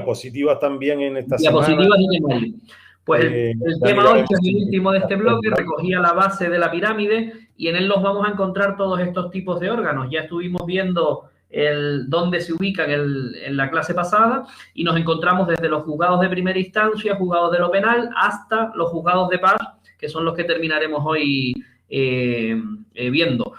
diapositivas también en esta diapositivas semana. Y tema ahí. Pues el tema 8 es el último de este bloque, recogía la base de la pirámide y en él nos vamos a encontrar todos estos tipos de órganos. Ya estuvimos viendo dónde se ubican en la clase pasada y nos encontramos desde los juzgados de primera instancia, juzgados de lo penal, hasta los juzgados de paz, que son los que terminaremos hoy viendo.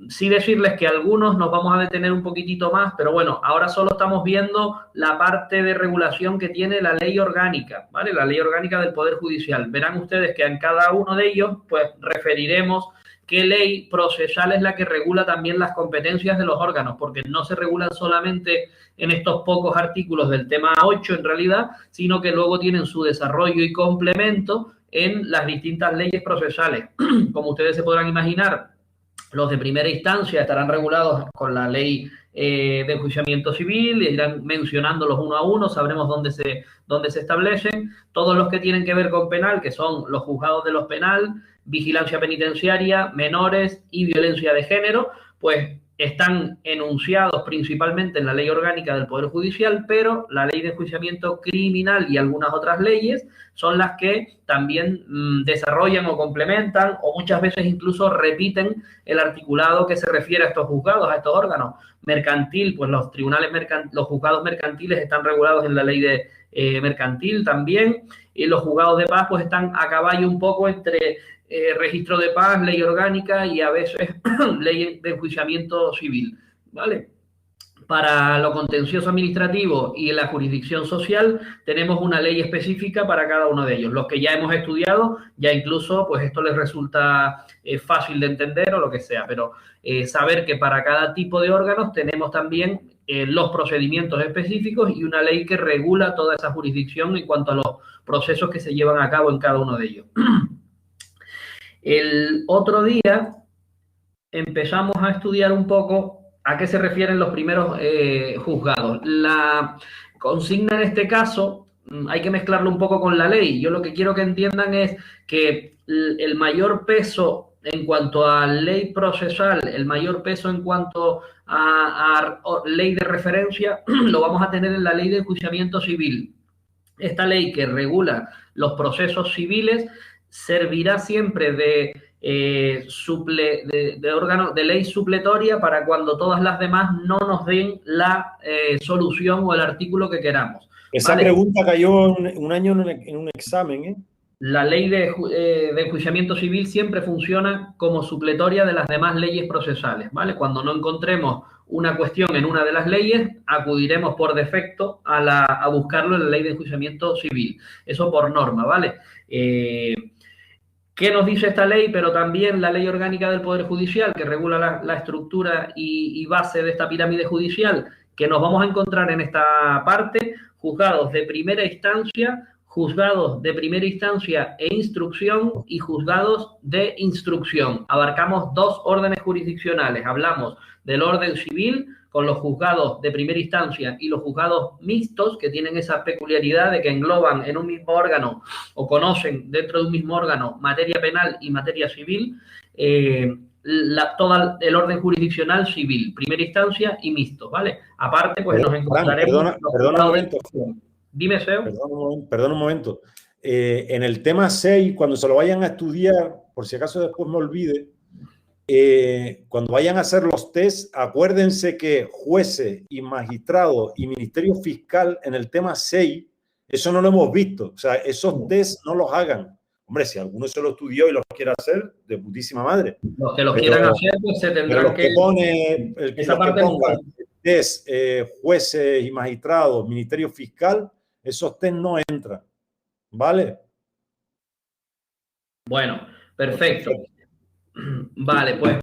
Sí decirles que algunos nos vamos a detener un poquitito más, pero bueno, ahora solo estamos viendo la parte de regulación que tiene la ley orgánica, ¿vale? La ley orgánica del Poder Judicial. Verán ustedes que en cada uno de ellos, pues, referiremos qué ley procesal es la que regula también las competencias de los órganos, porque no se regulan solamente en estos pocos artículos del tema 8 en realidad, sino que luego tienen su desarrollo y complemento en las distintas leyes procesales. Como ustedes se podrán imaginar, los de primera instancia estarán regulados con la ley de enjuiciamiento civil, irán mencionándolos uno a uno, sabremos dónde se establecen. Todos los que tienen que ver con penal, que son los juzgados de los penal, vigilancia penitenciaria, menores y violencia de género, pues están enunciados principalmente en la ley orgánica del Poder Judicial, pero la ley de enjuiciamiento criminal y algunas otras leyes son las que también desarrollan o complementan o muchas veces incluso repiten el articulado que se refiere a estos juzgados, a estos órganos. Mercantil, pues los tribunales los juzgados mercantiles están regulados en la ley de mercantil también, y los juzgados de paz pues están a caballo un poco entre registro de paz, ley orgánica y a veces ley de enjuiciamiento civil, ¿vale? Para lo contencioso administrativo y la jurisdicción social tenemos una ley específica para cada uno de ellos. Los que ya hemos estudiado, ya incluso pues esto les resulta fácil de entender o lo que sea, pero saber que para cada tipo de órganos tenemos también los procedimientos específicos y una ley que regula toda esa jurisdicción en cuanto a los procesos que se llevan a cabo en cada uno de ellos. El otro día empezamos a estudiar un poco a qué se refieren los primeros juzgados. La consigna en este caso hay que mezclarlo un poco con la ley. Yo lo que quiero que entiendan es que el mayor peso en cuanto a ley procesal, el mayor peso en cuanto a ley de referencia, lo vamos a tener en la ley de enjuiciamiento civil. Esta ley que regula los procesos civiles servirá siempre de órgano de ley supletoria para cuando todas las demás no nos den la solución o el artículo que queramos. Esa ¿vale? Pregunta cayó un año en un examen, ¿eh? La ley de enjuiciamiento civil siempre funciona como supletoria de las demás leyes procesales, ¿vale? Cuando no encontremos una cuestión en una de las leyes, acudiremos por defecto a buscarlo en la ley de enjuiciamiento civil. Eso por norma, ¿vale? ¿Qué nos dice esta ley? Pero también la ley orgánica del Poder Judicial, que regula la estructura y base de esta pirámide judicial, que nos vamos a encontrar en esta parte: juzgados de primera instancia, juzgados de primera instancia e instrucción y juzgados de instrucción. Abarcamos dos órdenes jurisdiccionales. Hablamos del orden civil con los juzgados de primera instancia y los juzgados mixtos, que tienen esa peculiaridad de que engloban en un mismo órgano o conocen dentro de un mismo órgano materia penal y materia civil, todo el orden jurisdiccional civil, primera instancia y mixto, ¿vale? Aparte, pues nos encontraremos... Perdona un momento. Dime, Seo. Perdona un momento. En el tema 6, cuando se lo vayan a estudiar, por si acaso después me olvide, cuando vayan a hacer los test, acuérdense que jueces y magistrados y ministerio fiscal en el tema 6, eso no lo hemos visto. O sea, esos test no los hagan. Hombre, si alguno se lo estudió y los quiere hacer, de putísima madre. Los que los quieran hacer, pues se tendrán que... Esa parte que ponga test, jueces y magistrados, ministerio fiscal, esos test no entran. ¿Vale? Bueno, perfecto. Vale, pues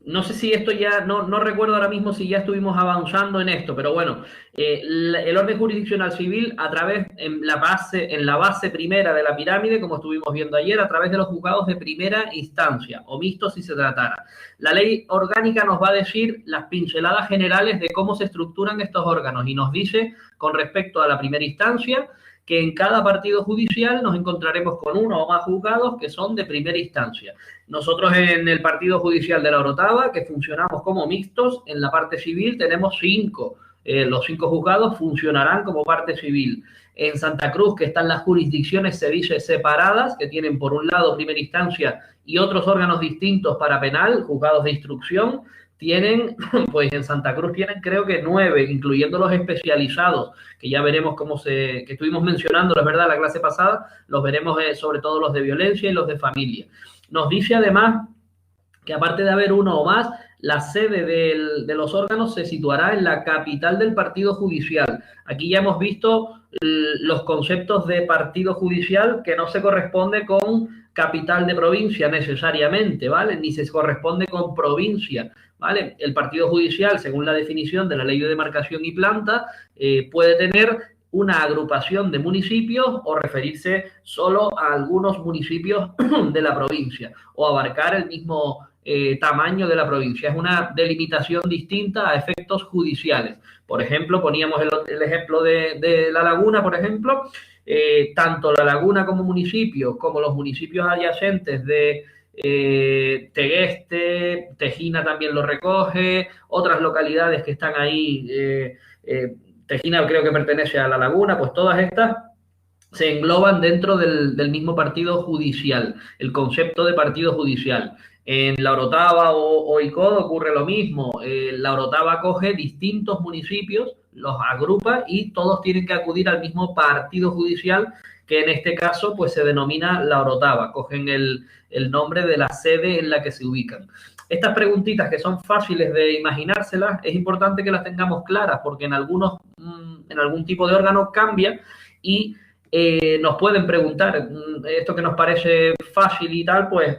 no sé si esto ya, no recuerdo ahora mismo si ya estuvimos avanzando en esto, pero bueno, el orden jurisdiccional civil a través, en la base primera de la pirámide, como estuvimos viendo ayer, a través de los juzgados de primera instancia, o mixtos si se tratara. La ley orgánica nos va a decir las pinceladas generales de cómo se estructuran estos órganos y nos dice, con respecto a la primera instancia, que en cada partido judicial nos encontraremos con uno o más juzgados que son de primera instancia. Nosotros en el partido judicial de La Orotava, que funcionamos como mixtos, en la parte civil tenemos 5 los 5 juzgados funcionarán como parte civil. En Santa Cruz, que están las jurisdicciones, se dice separadas, que tienen por un lado primera instancia y otros órganos distintos para penal, juzgados de instrucción, tienen, pues en Santa Cruz tienen creo que 9, incluyendo los especializados, que ya veremos que estuvimos mencionando, es verdad, la clase pasada, los veremos sobre todo los de violencia y los de familia. Nos dice además que aparte de haber uno o más, la sede de los órganos se situará en la capital del partido judicial. Aquí ya hemos visto los conceptos de partido judicial que no se corresponde con capital de provincia necesariamente, ¿vale? Ni se corresponde con provincia, ¿vale? El partido judicial, según la definición de la ley de demarcación y planta, puede tener una agrupación de municipios o referirse solo a algunos municipios de la provincia o abarcar el mismo tamaño de la provincia. Es una delimitación distinta a efectos judiciales. Por ejemplo, poníamos el ejemplo de La Laguna, por ejemplo, tanto La Laguna como municipio, como los municipios adyacentes de Tegueste, Tejina también lo recoge, otras localidades que están ahí, Tejina creo que pertenece a La Laguna, pues todas estas se engloban dentro del mismo partido judicial, el concepto de partido judicial. En La Orotava o Icod ocurre lo mismo. La Orotava coge distintos municipios, los agrupa y todos tienen que acudir al mismo partido judicial, que en este caso pues se denomina La Orotava. Cogen el nombre de la sede en la que se ubican. Estas preguntitas que son fáciles de imaginárselas, es importante que las tengamos claras porque en algún tipo de órgano cambia y nos pueden preguntar esto que nos parece fácil y tal, pues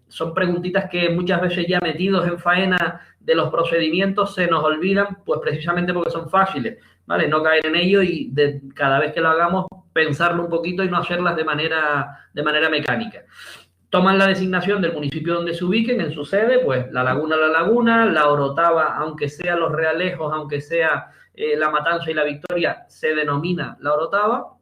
son preguntitas que muchas veces ya metidos en faena de los procedimientos se nos olvidan, pues precisamente porque son fáciles, ¿vale? No caer en ello y cada vez que lo hagamos pensarlo un poquito y no hacerlas de manera mecánica. Toman la designación del municipio donde se ubiquen en su sede, pues La Laguna, La Orotava, aunque sea Los Realejos, aunque sea La Matanza y La Victoria, se denomina La Orotava.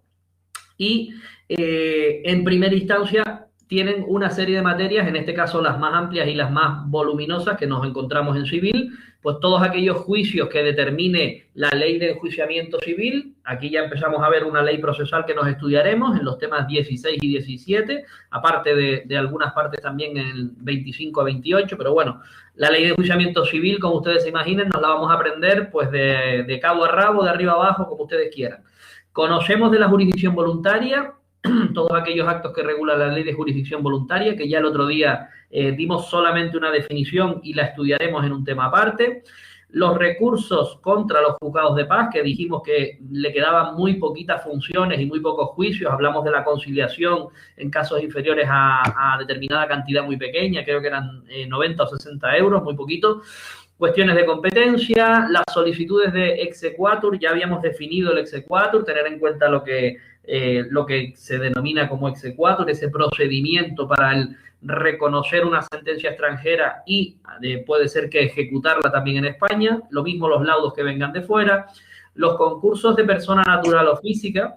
Y en primera instancia tienen una serie de materias, en este caso las más amplias y las más voluminosas que nos encontramos en civil, pues todos aquellos juicios que determine la ley de enjuiciamiento civil. Aquí ya empezamos a ver una ley procesal que nos estudiaremos en los temas 16 y 17, aparte de algunas partes también en el 25 a 28, pero bueno, la ley de enjuiciamiento civil, como ustedes se imaginen, nos la vamos a aprender pues de cabo a rabo, de arriba a abajo, como ustedes quieran. Conocemos de la jurisdicción voluntaria, todos aquellos actos que regula la ley de jurisdicción voluntaria, que ya el otro día dimos solamente una definición y la estudiaremos en un tema aparte. Los recursos contra los juzgados de paz, que dijimos que le quedaban muy poquitas funciones y muy pocos juicios. Hablamos de la conciliación en casos inferiores a determinada cantidad muy pequeña, creo que eran 90 o 60 euros, muy poquito. Cuestiones de competencia, las solicitudes de exequatur, ya habíamos definido el exequatur, tener en cuenta lo que se denomina como exequatur, ese procedimiento para el reconocer una sentencia extranjera y puede ser que ejecutarla también en España, lo mismo los laudos que vengan de fuera, los concursos de persona natural o física,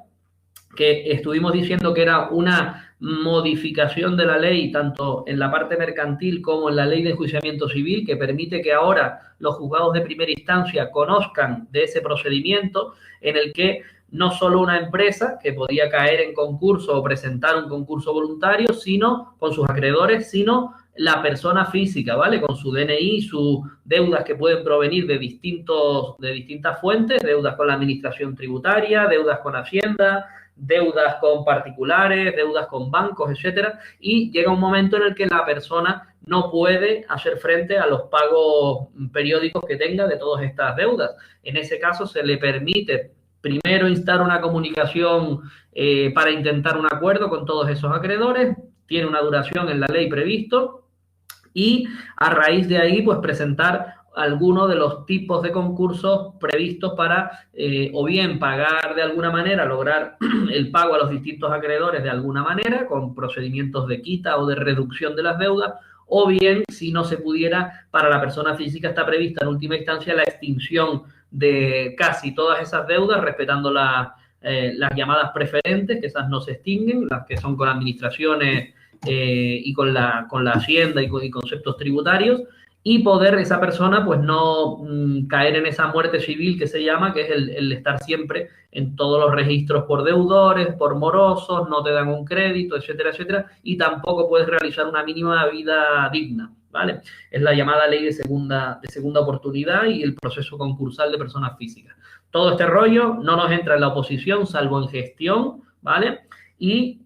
que estuvimos diciendo que era una modificación de la ley, tanto en la parte mercantil como en la ley de enjuiciamiento civil, que permite que ahora los juzgados de primera instancia conozcan de ese procedimiento en el que no solo una empresa que podía caer en concurso o presentar un concurso voluntario, sino con sus acreedores, sino la persona física, ¿vale? Con su DNI, sus deudas que pueden provenir de distintas fuentes, deudas con la administración tributaria, deudas con Hacienda, deudas con particulares, deudas con bancos, etcétera, y llega un momento en el que la persona no puede hacer frente a los pagos periódicos que tenga de todas estas deudas. En ese caso se le permite primero instar una comunicación para intentar un acuerdo con todos esos acreedores, tiene una duración en la ley previsto y a raíz de ahí pues presentar alguno de los tipos de concursos previstos para o bien pagar de alguna manera, lograr el pago a los distintos acreedores de alguna manera, con procedimientos de quita o de reducción de las deudas, o bien, si no se pudiera, para la persona física está prevista en última instancia la extinción de casi todas esas deudas, respetando las llamadas preferentes, que esas no se extinguen, las que son con administraciones y con la Hacienda y conceptos tributarios, y poder esa persona pues no caer en esa muerte civil que se llama, que es el estar siempre en todos los registros por deudores, por morosos, no te dan un crédito, etcétera, etcétera, y tampoco puedes realizar una mínima vida digna, ¿vale? Es la llamada ley de segunda oportunidad y el proceso concursal de personas físicas. Todo este rollo no nos entra en la oposición, salvo en gestión, ¿vale? Y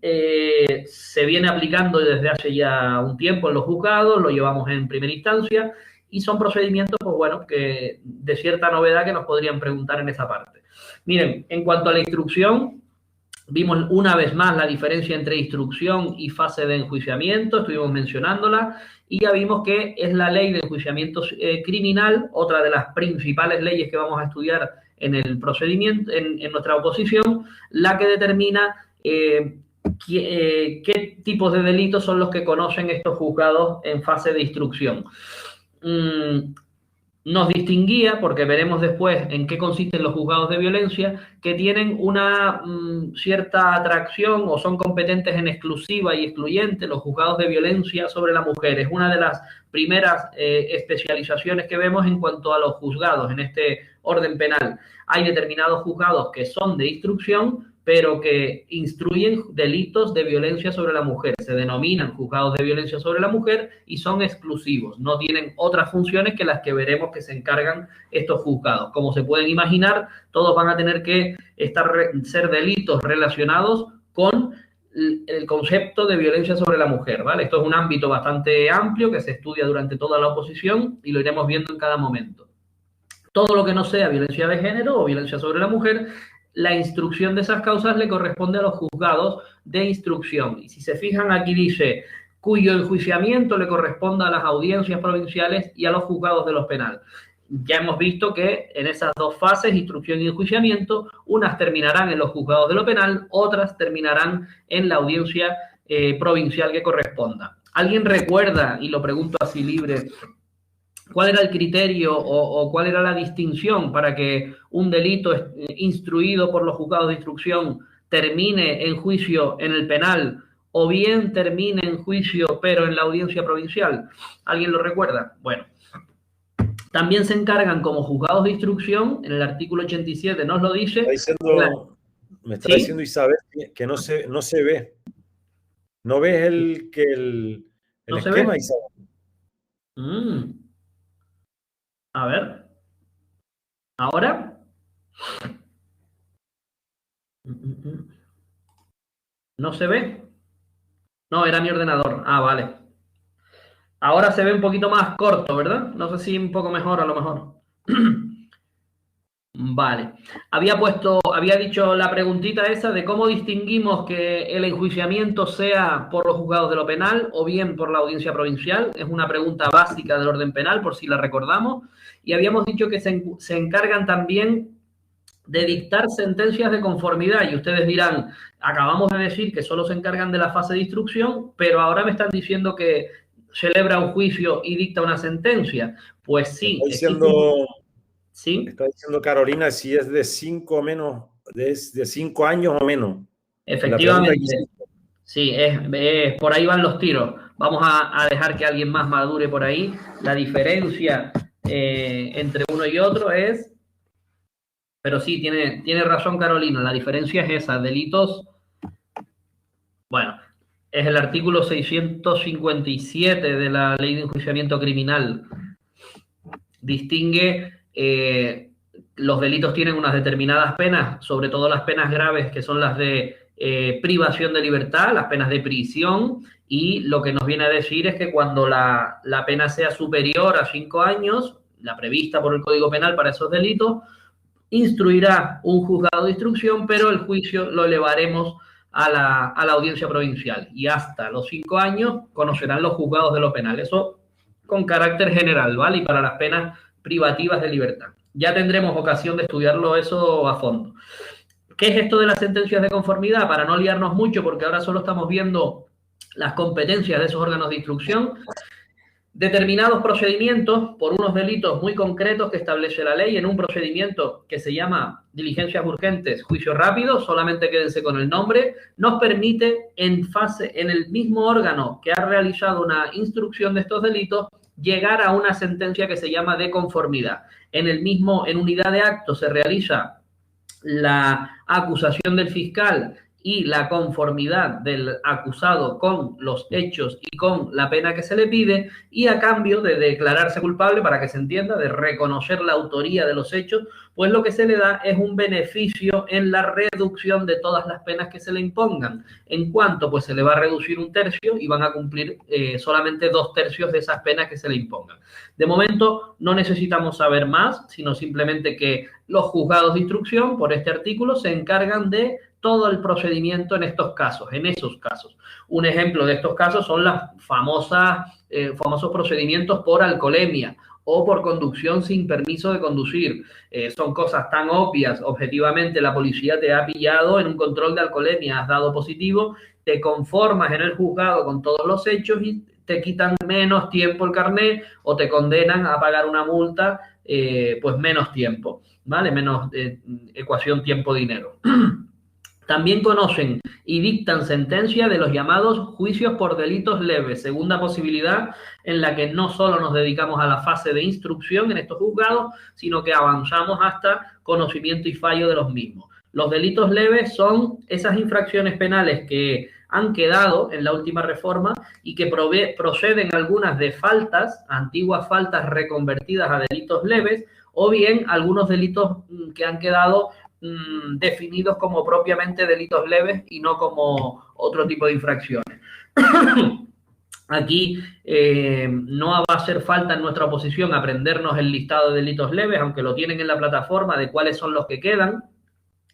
se viene aplicando desde hace ya un tiempo en los juzgados, lo llevamos en primera instancia y son procedimientos, pues bueno, que de cierta novedad que nos podrían preguntar en esa parte. Miren, en cuanto a la instrucción, vimos una vez más la diferencia entre instrucción y fase de enjuiciamiento, estuvimos mencionándola, y ya vimos que es la ley de enjuiciamiento criminal, otra de las principales leyes que vamos a estudiar en el procedimiento, en nuestra oposición, la que determina qué tipos de delitos son los que conocen estos juzgados en fase de instrucción. Nos distinguía, porque veremos después en qué consisten los juzgados de violencia, que tienen una cierta atracción o son competentes en exclusiva y excluyente. Los juzgados de violencia sobre la mujer es una de las primeras especializaciones que vemos en cuanto a los juzgados en este orden penal. Hay determinados juzgados que son de instrucción, pero que instruyen delitos de violencia sobre la mujer. Se denominan juzgados de violencia sobre la mujer y son exclusivos. No tienen otras funciones que las que veremos que se encargan estos juzgados. Como se pueden imaginar, todos van a tener que ser delitos relacionados con el concepto de violencia sobre la mujer, ¿vale? Esto es un ámbito bastante amplio que se estudia durante toda la oposición y lo iremos viendo en cada momento. Todo lo que no sea violencia de género o violencia sobre la mujer, la instrucción de esas causas le corresponde a los juzgados de instrucción. Y si se fijan, aquí dice cuyo enjuiciamiento le corresponde a las audiencias provinciales y a los juzgados de los penales. Ya hemos visto que en esas dos fases, instrucción y enjuiciamiento, unas terminarán en los juzgados de lo penal, otras terminarán en la audiencia provincial que corresponda. ¿Alguien recuerda, y lo pregunto así libre, cuál era el criterio o cuál era la distinción para que un delito instruido por los juzgados de instrucción termine en juicio en el penal o bien termine en juicio pero en la audiencia provincial? ¿Alguien lo recuerda? Bueno, también se encargan como juzgados de instrucción, en el artículo 87 nos lo dice. Me está diciendo Isabel que no se ve. ¿No ves el ¿no esquema, ve? Isabel? A ver. ¿Ahora? ¿No se ve? No, era mi ordenador. Ah, vale. Ahora se ve un poquito más corto, ¿verdad? No sé si un poco mejor, a lo mejor. Vale. Había dicho la preguntita esa de cómo distinguimos que el enjuiciamiento sea por los juzgados de lo penal o bien por la audiencia provincial. Es una pregunta básica del orden penal, por si la recordamos. Y habíamos dicho que se encargan también de dictar sentencias de conformidad. Y ustedes dirán, acabamos de decir que solo se encargan de la fase de instrucción, pero ahora me están diciendo que celebra un juicio y dicta una sentencia. Pues sí. ¿Sí? Está diciendo Carolina si es de 5 o menos, de 5 años o menos. Efectivamente. Sí, por ahí van los tiros. Vamos a dejar que alguien más madure por ahí. La diferencia entre uno y otro es... Pero sí, tiene razón Carolina. La diferencia es esa. Delitos... Bueno, es el artículo 657 de la Ley de Enjuiciamiento Criminal. Distingue... los delitos tienen unas determinadas penas, sobre todo las penas graves, que son las de privación de libertad, las penas de prisión, y lo que nos viene a decir es que cuando la pena sea superior a 5 años, la prevista por el Código Penal para esos delitos, instruirá un juzgado de instrucción, pero el juicio lo elevaremos a la audiencia provincial, y hasta los 5 años conocerán los juzgados de lo penal. Eso con carácter general, ¿vale? Y para las penas privativas de libertad. Ya tendremos ocasión de estudiarlo eso a fondo. ¿Qué es esto de las sentencias de conformidad? Para no liarnos mucho, porque ahora solo estamos viendo las competencias de esos órganos de instrucción. Determinados procedimientos por unos delitos muy concretos que establece la ley en un procedimiento que se llama diligencias urgentes, juicio rápido, solamente quédense con el nombre, nos permite en el mismo órgano que ha realizado una instrucción de estos delitos llegar a una sentencia que se llama de conformidad. En unidad de acto se realiza la acusación del fiscal y la conformidad del acusado con los hechos y con la pena que se le pide, y a cambio de declararse culpable, para que se entienda, de reconocer la autoría de los hechos, pues lo que se le da es un beneficio en la reducción de todas las penas que se le impongan. En cuanto, pues se le va a reducir 1/3 y van a cumplir solamente 2/3 de esas penas que se le impongan. De momento no necesitamos saber más, sino simplemente que los juzgados de instrucción, por este artículo, se encargan de todo el procedimiento en estos casos, en esos casos. Un ejemplo de estos casos son las famosos procedimientos por alcoholemia o por conducción sin permiso de conducir. Son cosas tan obvias. Objetivamente, la policía te ha pillado en un control de alcoholemia, has dado positivo, te conformas en el juzgado con todos los hechos y te quitan menos tiempo el carnet o te condenan a pagar una multa, pues menos tiempo, ¿vale? Menos ecuación tiempo-dinero. También conocen y dictan sentencia de los llamados juicios por delitos leves, segunda posibilidad en la que no solo nos dedicamos a la fase de instrucción en estos juzgados, sino que avanzamos hasta conocimiento y fallo de los mismos. Los delitos leves son esas infracciones penales que han quedado en la última reforma y que proceden algunas de faltas, antiguas faltas reconvertidas a delitos leves, o bien algunos delitos que han quedado definidos como propiamente delitos leves y no como otro tipo de infracciones. Aquí no va a hacer falta en nuestra oposición aprendernos el listado de delitos leves, aunque lo tienen en la plataforma de cuáles son los que quedan,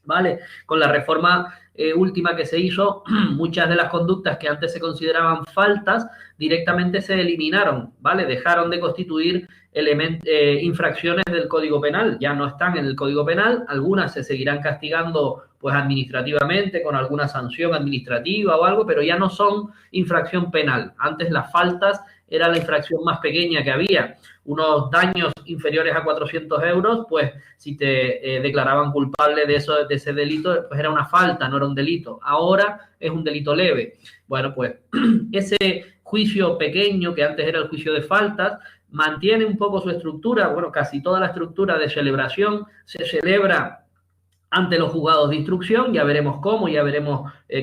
¿vale? Con la reforma última que se hizo, muchas de las conductas que antes se consideraban faltas directamente se eliminaron, ¿vale? Dejaron de constituir infracciones del Código Penal, ya no están en el Código Penal, algunas se seguirán castigando pues administrativamente, con alguna sanción administrativa o algo, pero ya no son infracción penal. Antes las faltas era la infracción más pequeña que había. Unos daños inferiores a 400 euros, pues si te declaraban culpable de ese delito, pues era una falta, no era un delito. Ahora es un delito leve. Bueno, pues ese juicio pequeño, que antes era el juicio de faltas, mantiene un poco su estructura. Bueno, casi toda la estructura de celebración se celebra ante los juzgados de instrucción. Ya veremos cómo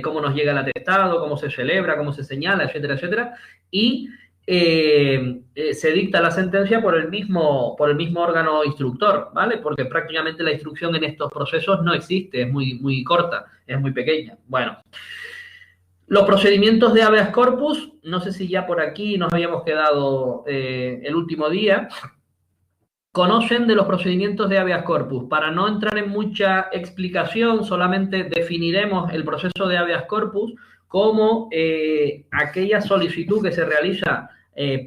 cómo nos llega el atestado, cómo se celebra, cómo se señala, etcétera, etcétera. Y se dicta la sentencia por el mismo órgano instructor, ¿vale? Porque prácticamente la instrucción en estos procesos no existe, es muy corta, es muy pequeña. Bueno, los procedimientos de habeas corpus, no sé si ya por aquí nos habíamos quedado el último día. Conocen de los procedimientos de habeas corpus. Para no entrar en mucha explicación, solamente definiremos el proceso de habeas corpus como aquella solicitud que se realiza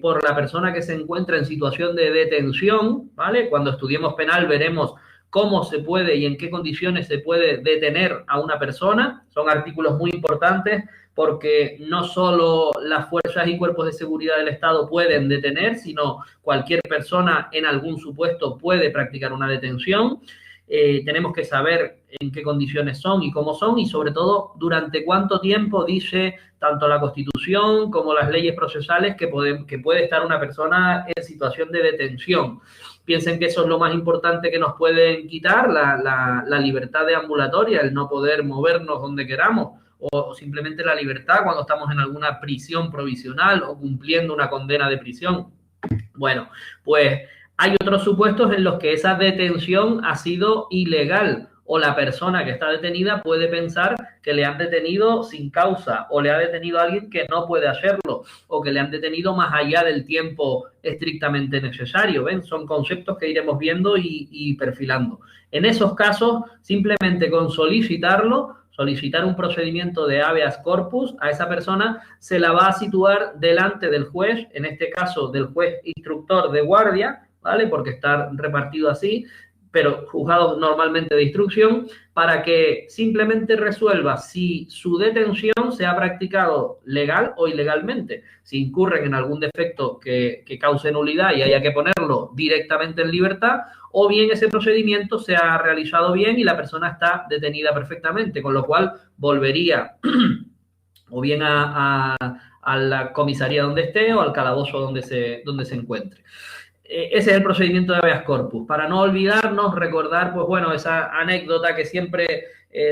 por la persona que se encuentra en situación de detención, ¿vale? Cuando estudiemos penal veremos cómo se puede y en qué condiciones se puede detener a una persona. Son artículos muy importantes porque no solo las fuerzas y cuerpos de seguridad del Estado pueden detener, sino cualquier persona en algún supuesto puede practicar una detención. Tenemos que saber en qué condiciones son y cómo son, y sobre todo durante cuánto tiempo dice tanto la Constitución como las leyes procesales que puede estar una persona en situación de detención. Piensen que eso es lo más importante que nos pueden quitar, la libertad deambulatoria, el no poder movernos donde queramos, o simplemente la libertad cuando estamos en alguna prisión provisional o cumpliendo una condena de prisión. Bueno, pues hay otros supuestos en los que esa detención ha sido ilegal, o la persona que está detenida puede pensar que le han detenido sin causa, o le ha detenido a alguien que no puede hacerlo, o que le han detenido más allá del tiempo estrictamente necesario. ¿Ven? Son conceptos que iremos viendo y perfilando. En esos casos, simplemente con solicitar un procedimiento de habeas corpus, a esa persona se la va a situar delante del juez, en este caso del juez instructor de guardia, ¿vale? Porque está repartido así, pero juzgados normalmente de instrucción, para que simplemente resuelva si su detención se ha practicado legal o ilegalmente. Si incurren en algún defecto que cause nulidad y haya que ponerlo directamente en libertad, o bien ese procedimiento se ha realizado bien y la persona está detenida perfectamente, con lo cual volvería o bien a a la comisaría donde esté o al calabozo donde se encuentre. Ese es el procedimiento de habeas corpus. Para no olvidarnos, recordar, pues bueno, esa anécdota que siempre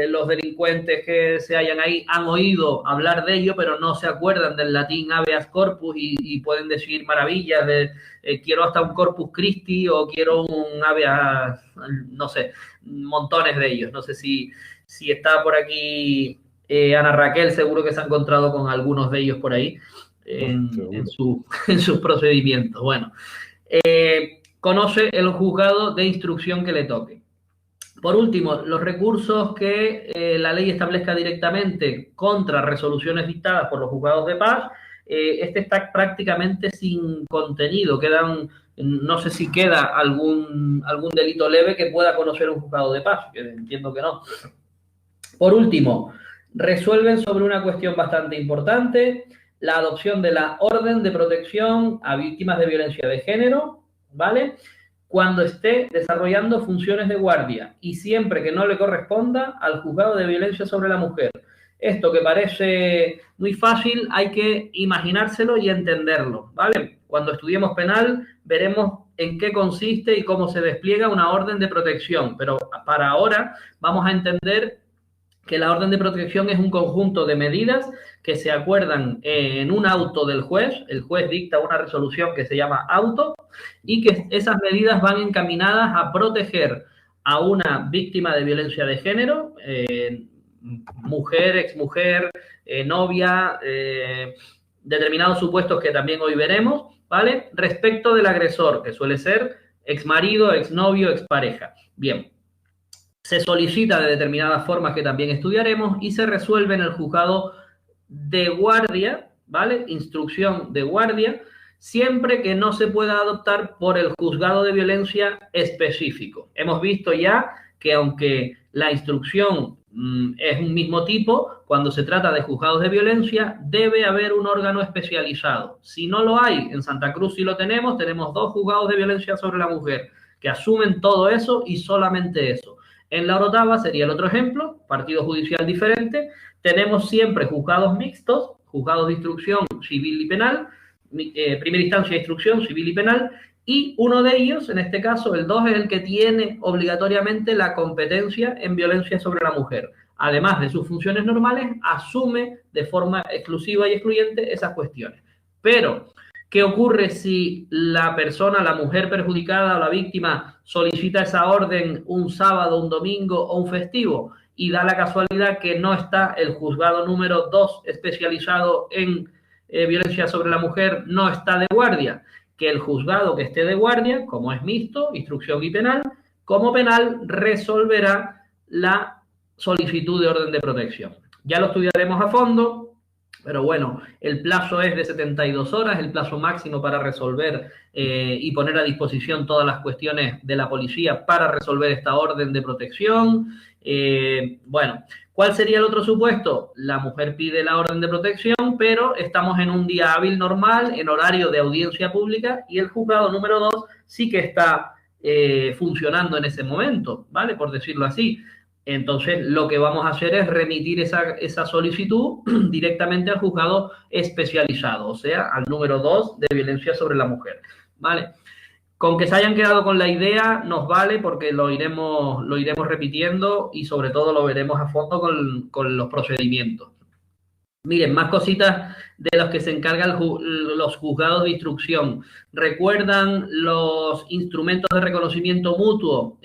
los delincuentes que se hayan ahí han oído hablar de ello, pero no se acuerdan del latín habeas corpus y pueden decir maravillas de quiero hasta un corpus Christi o quiero un habeas, no sé, montones de ellos. No sé si está por aquí Ana Raquel, seguro que se ha encontrado con algunos de ellos por ahí en sus procedimientos. Bueno. Conoce el juzgado de instrucción que le toque. Por último, los recursos que la ley establezca directamente contra resoluciones dictadas por los juzgados de paz, este está prácticamente sin contenido. No sé si queda algún delito leve que pueda conocer un juzgado de paz, que entiendo que no. Por último, resuelven sobre una cuestión bastante importante: la adopción de la orden de protección a víctimas de violencia de género, ¿vale? Cuando esté desarrollando funciones de guardia y siempre que no le corresponda al juzgado de violencia sobre la mujer. Esto que parece muy fácil, hay que imaginárselo y entenderlo, ¿vale? Cuando estudiemos penal veremos en qué consiste y cómo se despliega una orden de protección, pero para ahora vamos a entender que la orden de protección es un conjunto de medidas que se acuerdan en un auto del juez. El juez dicta una resolución que se llama auto y que esas medidas van encaminadas a proteger a una víctima de violencia de género, mujer, exmujer, novia, determinados supuestos que también hoy veremos, ¿vale? Respecto del agresor, que suele ser exmarido, exnovio, expareja. Bien. Se solicita de determinadas formas que también estudiaremos y se resuelve en el juzgado de guardia, ¿vale? Instrucción de guardia, siempre que no se pueda adoptar por el juzgado de violencia específico. Hemos visto ya que aunque la instrucción es un mismo tipo, cuando se trata de juzgados de violencia debe haber un órgano especializado. Si no lo hay, en Santa Cruz sí lo tenemos 2 juzgados de violencia sobre la mujer que asumen todo eso y solamente eso. En la Orotava sería el otro ejemplo, partido judicial diferente. Tenemos siempre juzgados mixtos, juzgados de instrucción civil y penal, primera instancia de instrucción civil y penal, y uno de ellos, en este caso el 2, es el que tiene obligatoriamente la competencia en violencia sobre la mujer. Además de sus funciones normales, asume de forma exclusiva y excluyente esas cuestiones. Pero ¿qué ocurre si la persona, la mujer perjudicada o la víctima solicita esa orden un sábado, un domingo o un festivo y da la casualidad que no está el juzgado número 2 especializado en violencia sobre la mujer, no está de guardia? Que el juzgado que esté de guardia, como es mixto, instrucción y penal, como penal resolverá la solicitud de orden de protección. Ya lo estudiaremos a fondo. Pero bueno, el plazo es de 72 horas, el plazo máximo para resolver y poner a disposición todas las cuestiones de la policía para resolver esta orden de protección. Bueno, ¿cuál sería el otro supuesto? La mujer pide la orden de protección, pero estamos en un día hábil normal, en horario de audiencia pública, y el juzgado número 2 sí que está funcionando en ese momento, ¿vale? Por decirlo así. Entonces, lo que vamos a hacer es remitir esa solicitud directamente al juzgado especializado, o sea, al número 2 de violencia sobre la mujer, ¿vale? Con que se hayan quedado con la idea nos vale, porque lo iremos repitiendo y sobre todo lo veremos a fondo con los procedimientos. Miren, más cositas de los que se encargan los juzgados de instrucción. ¿Recuerdan los instrumentos de reconocimiento mutuo?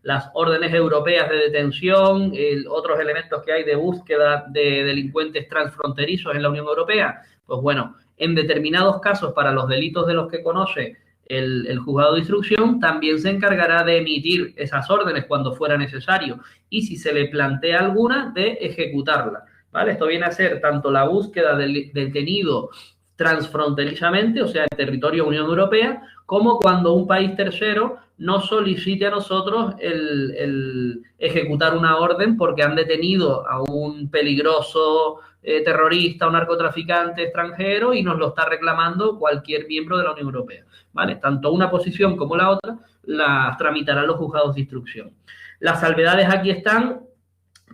Las órdenes europeas de detención, otros elementos que hay de búsqueda de delincuentes transfronterizos en la Unión Europea. Pues bueno, en determinados casos, para los delitos de los que conoce el juzgado de instrucción, también se encargará de emitir esas órdenes cuando fuera necesario y, si se le plantea alguna, de ejecutarla. ¿Vale? Esto viene a ser tanto la búsqueda del detenido transfronterizamente, o sea, en territorio Unión Europea, como cuando un país tercero nos solicite a nosotros el ejecutar una orden porque han detenido a un peligroso terrorista o narcotraficante extranjero y nos lo está reclamando cualquier miembro de la Unión Europea, ¿vale? Tanto una posición como la otra las tramitarán los juzgados de instrucción. Las salvedades aquí están.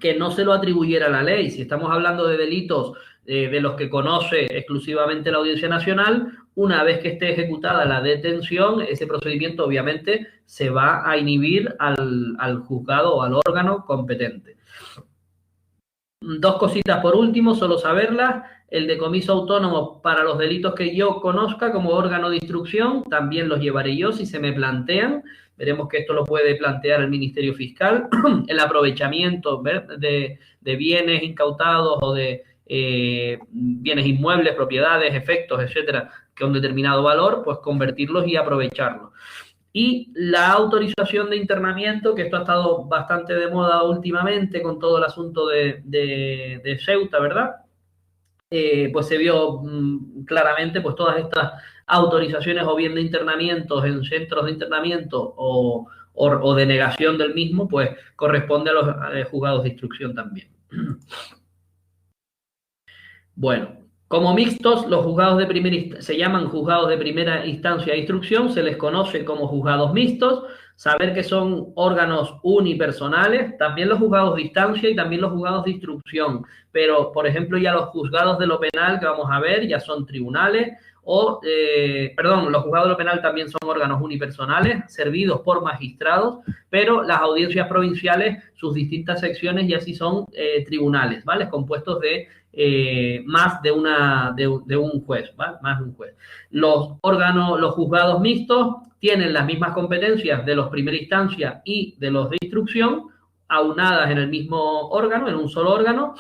que no se lo atribuyera la ley. Si estamos hablando de delitos de los que conoce exclusivamente la Audiencia Nacional, una vez que esté ejecutada la detención, ese procedimiento obviamente se va a inhibir al juzgado o al órgano competente. Dos cositas por último, solo saberlas. El decomiso autónomo para los delitos que yo conozca como órgano de instrucción, también los llevaré yo si se me plantean. Veremos que esto lo puede plantear el Ministerio Fiscal. El aprovechamiento de bienes incautados o de bienes inmuebles, propiedades, efectos, etcétera, que un determinado valor, pues convertirlos y aprovecharlos. Y la autorización de internamiento, que esto ha estado bastante de moda últimamente con todo el asunto de Ceuta, ¿verdad? Pues se vio claramente pues todas estas autorizaciones o bien de internamientos en centros de internamiento o denegación del mismo, pues corresponde a los juzgados de instrucción también. Bueno, como mixtos, los juzgados de se llaman juzgados de primera instancia de instrucción, se les conoce como juzgados mixtos, saber que son órganos unipersonales, también los juzgados de instancia y también los juzgados de instrucción, pero, por ejemplo, ya los juzgados de lo penal que vamos a ver ya son tribunales, los juzgados de lo penal también son órganos unipersonales, servidos por magistrados, pero las audiencias provinciales, sus distintas secciones ya sí son tribunales, ¿vale? Compuestos de más de un juez, ¿vale? Más de un juez. Los juzgados mixtos tienen las mismas competencias de los primera instancia y de los de instrucción, aunadas en el mismo órgano, en un solo órgano,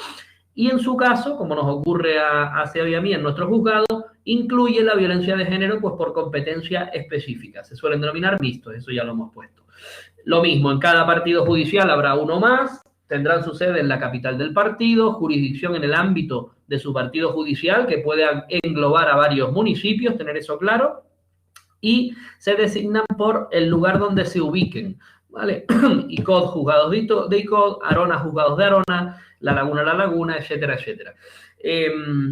y en su caso, como nos ocurre a Seba y a mí en nuestro juzgado, incluye la violencia de género pues por competencia específica. Se suelen denominar mixtos, eso ya lo hemos puesto. Lo mismo, en cada partido judicial habrá uno más, tendrán su sede en la capital del partido, jurisdicción en el ámbito de su partido judicial, que puede englobar a varios municipios, tener eso claro, y se designan por el lugar donde se ubiquen, ¿vale? ICOD, juzgados de ICOD, Arona, juzgados de Arona, La Laguna, etcétera, etcétera.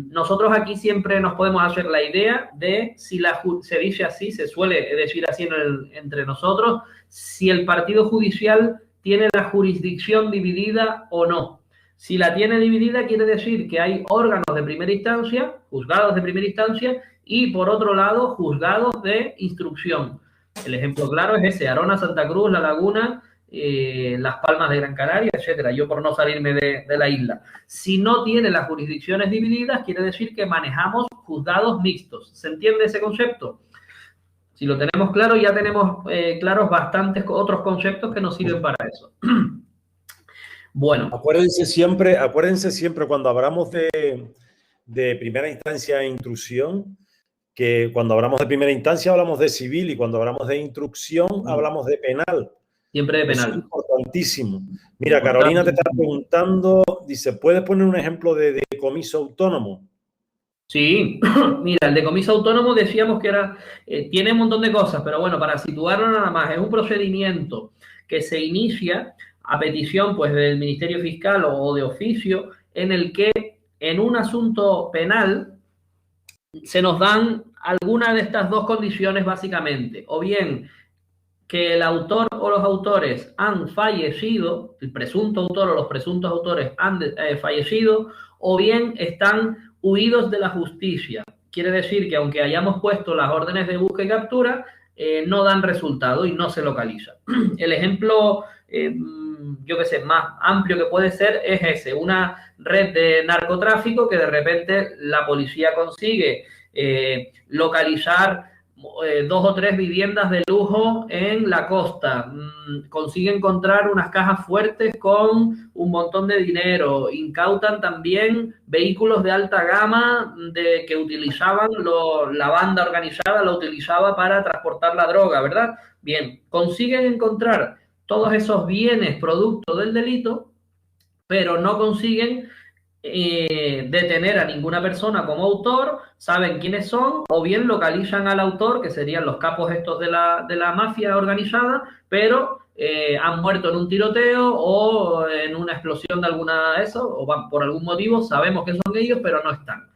Nosotros aquí siempre nos podemos hacer la idea de si se dice así, se suele decir así entre nosotros, si el partido judicial tiene la jurisdicción dividida o no. Si la tiene dividida, quiere decir que hay órganos de primera instancia, juzgados de primera instancia, y por otro lado, juzgados de instrucción. El ejemplo claro es ese, Arona, Santa Cruz, La Laguna, Las Palmas de Gran Canaria, etcétera. Yo por no salirme de la isla. Si no tiene las jurisdicciones divididas, quiere decir que manejamos juzgados mixtos. ¿Se entiende ese concepto? Si lo tenemos claro, ya tenemos claros bastantes otros conceptos que nos sirven para eso. Bueno. Acuérdense siempre cuando hablamos de primera instancia e instrucción, que cuando hablamos de primera instancia hablamos de civil y cuando hablamos de instrucción hablamos de penal. Siempre de penal. Es importantísimo. Mira, Carolina te está preguntando, dice, ¿puedes poner un ejemplo de decomiso autónomo? Sí, mira, el decomiso autónomo decíamos que tiene un montón de cosas, pero bueno, para situarlo nada más, es un procedimiento que se inicia a petición pues del Ministerio Fiscal o de oficio, en el que en un asunto penal se nos dan alguna de estas dos condiciones básicamente, o bien que el autor o los autores han fallecido, el presunto autor o los presuntos autores han fallecido, o bien están huidos de la justicia. Quiere decir que aunque hayamos puesto las órdenes de búsqueda y captura, no dan resultado y no se localiza. El ejemplo, yo qué sé, más amplio que puede ser es ese, una red de narcotráfico que de repente la policía consigue localizar 2 o 3 viviendas de lujo en la costa, consigue encontrar unas cajas fuertes con un montón de dinero, incautan también vehículos de alta gama que utilizaban, la banda organizada la utilizaba para transportar la droga, ¿verdad? Bien, consiguen encontrar todos esos bienes producto del delito, pero no consiguen detener a ninguna persona como autor, saben quiénes son, o bien localizan al autor, que serían los capos estos de la mafia organizada, pero han muerto en un tiroteo o en una explosión de alguna de eso, o por algún motivo sabemos que son ellos, pero no están.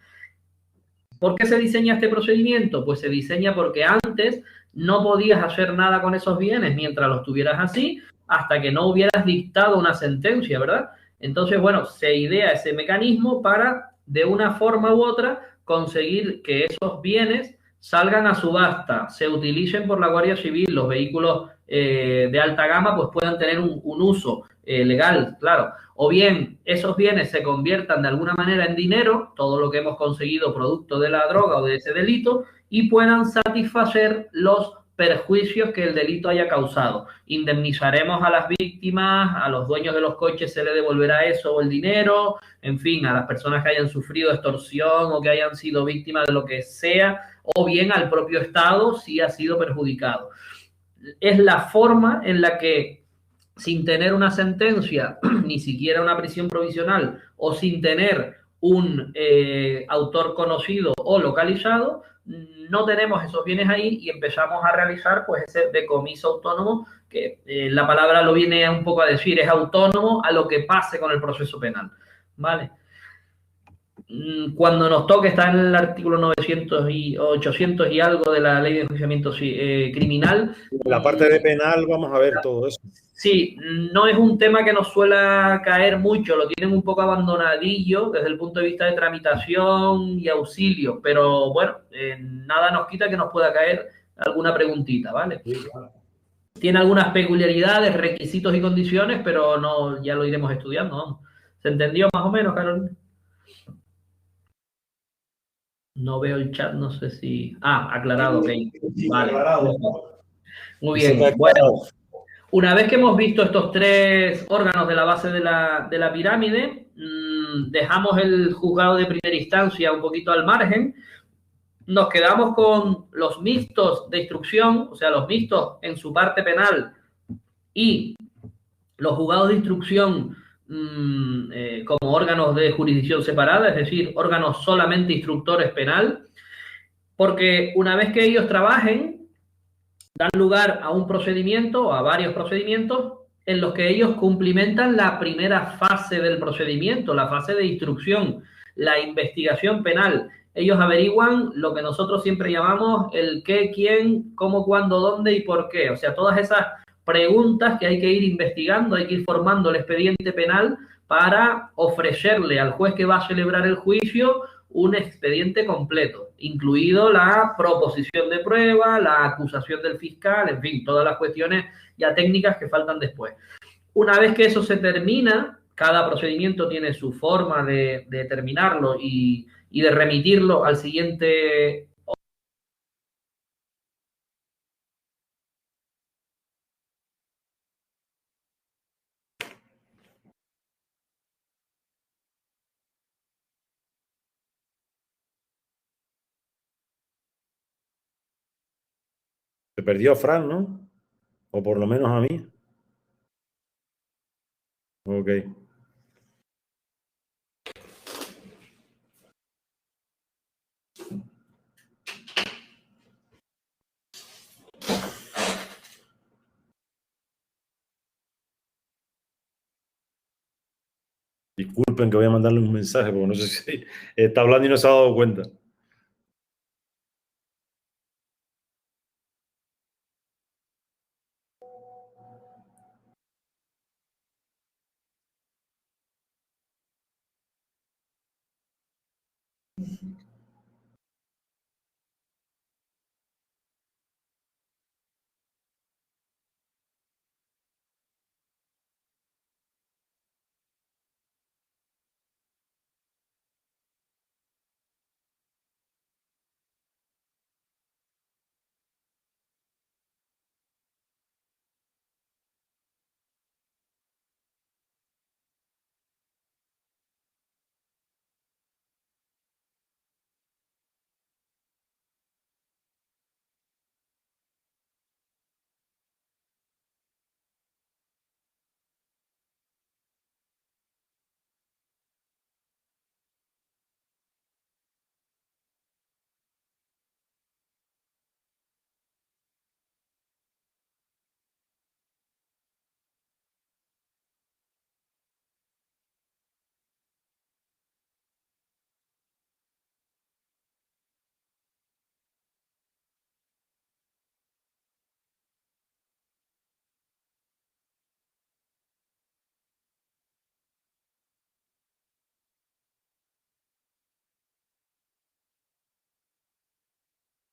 ¿Por qué se diseña este procedimiento? Pues se diseña porque antes no podías hacer nada con esos bienes mientras los tuvieras así, hasta que no hubieras dictado una sentencia, ¿verdad? Entonces, bueno, se idea ese mecanismo para, de una forma u otra, conseguir que esos bienes salgan a subasta, se utilicen por la Guardia Civil, los vehículos de alta gama pues puedan tener un uso legal, claro. O bien esos bienes se conviertan de alguna manera en dinero, todo lo que hemos conseguido producto de la droga o de ese delito, y puedan satisfacer los perjuicios que el delito haya causado. Indemnizaremos a las víctimas, a los dueños de los coches se les devolverá eso o el dinero, en fin, a las personas que hayan sufrido extorsión o que hayan sido víctimas de lo que sea, o bien al propio Estado si ha sido perjudicado. Es la forma en la que, sin tener una sentencia, ni siquiera una prisión provisional, o sin tener un autor conocido o localizado, no tenemos esos bienes ahí y empezamos a realizar pues ese decomiso autónomo que la palabra lo viene un poco a decir, es autónomo a lo que pase con el proceso penal, ¿vale? Cuando nos toque, está en el artículo 900 y 800 y algo de la ley de enjuiciamiento criminal. En la parte de penal vamos a ver todo eso. Sí, no es un tema que nos suela caer mucho, lo tienen un poco abandonadillo desde el punto de vista de tramitación y auxilio, pero bueno, nada nos quita que nos pueda caer alguna preguntita, ¿vale? Sí, claro. Tiene algunas peculiaridades, requisitos y condiciones, pero no, ya lo iremos estudiando, ¿no? ¿Se entendió más o menos, Carolina? No veo el chat, no sé si... Ah, aclarado, ok. Sí, Vale. aclarado. Muy bien. Bueno, una vez que hemos visto estos tres órganos de la base de la pirámide, dejamos el juzgado de primera instancia un poquito al margen, nos quedamos con los mixtos de instrucción, o sea, los mixtos en su parte penal y los juzgados de instrucción como órganos de jurisdicción separada, es decir, órganos solamente instructores penal, porque una vez que ellos trabajen, dan lugar a un procedimiento o a varios procedimientos en los que ellos cumplimentan la primera fase del procedimiento, la fase de instrucción, la investigación penal. Ellos averiguan lo que nosotros siempre llamamos el qué, quién, cómo, cuándo, dónde y por qué. O sea, todas esas preguntas que hay que ir investigando, hay que ir formando el expediente penal para ofrecerle al juez que va a celebrar el juicio un expediente completo, incluido la proposición de prueba, la acusación del fiscal, en fin, todas las cuestiones ya técnicas que faltan después. Una vez que eso se termina, cada procedimiento tiene su forma de terminarlo y de remitirlo al siguiente. Se perdió a Fran, ¿no? O por lo menos a mí. Ok. Disculpen que voy a mandarle un mensaje porque no sé si está hablando y no se ha dado cuenta.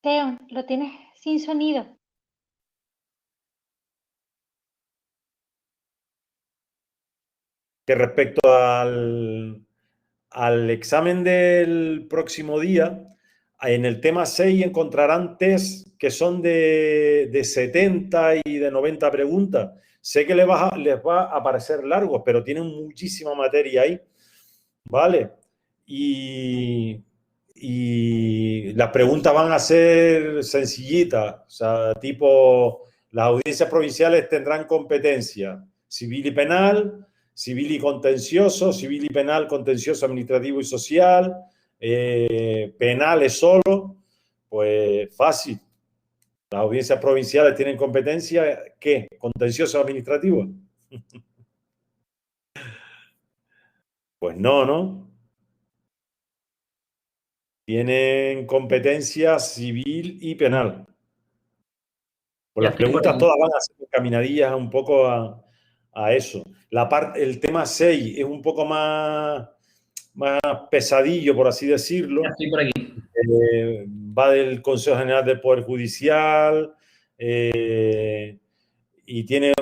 Teo, lo tienes sin sonido. Que respecto al examen del próximo día, en el tema 6 encontrarán test que son de 70 y de 90 preguntas. Sé que les va a parecer largos, pero tienen muchísima materia ahí, ¿vale? Y las preguntas van a ser sencillitas, o sea, tipo, las audiencias provinciales tendrán competencia civil y penal, civil y contencioso, civil y penal, contencioso, administrativo y social, penales solo, pues fácil. Las audiencias provinciales tienen competencia, ¿qué? Contencioso administrativo. Pues no, ¿no? Tienen competencia civil y penal. Pues las preguntas todas van a ser encaminadillas un poco a eso. El tema 6 es un poco más pesadillo, por así decirlo. Ya estoy por aquí. Va del Consejo General del Poder Judicial y tiene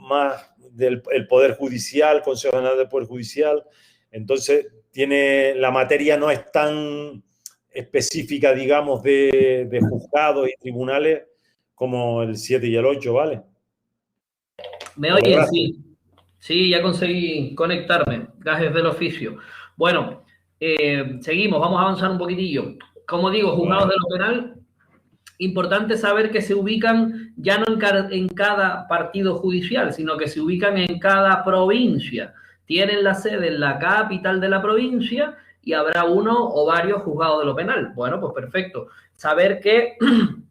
más del Poder Judicial, Consejo General del Poder Judicial. Entonces, la materia no es tan específica, digamos, de juzgados y tribunales como el 7 y el 8, ¿vale? ¿Me oyen? Sí. Sí, ya conseguí conectarme. Gajes del oficio. Bueno, seguimos, vamos a avanzar un poquitillo. Como digo, juzgados de lo penal, importante saber que se ubican ya no en cada partido judicial, sino que se ubican en cada provincia. Tienen la sede en la capital de la provincia y habrá uno o varios juzgados de lo penal. Bueno, pues perfecto. Saber que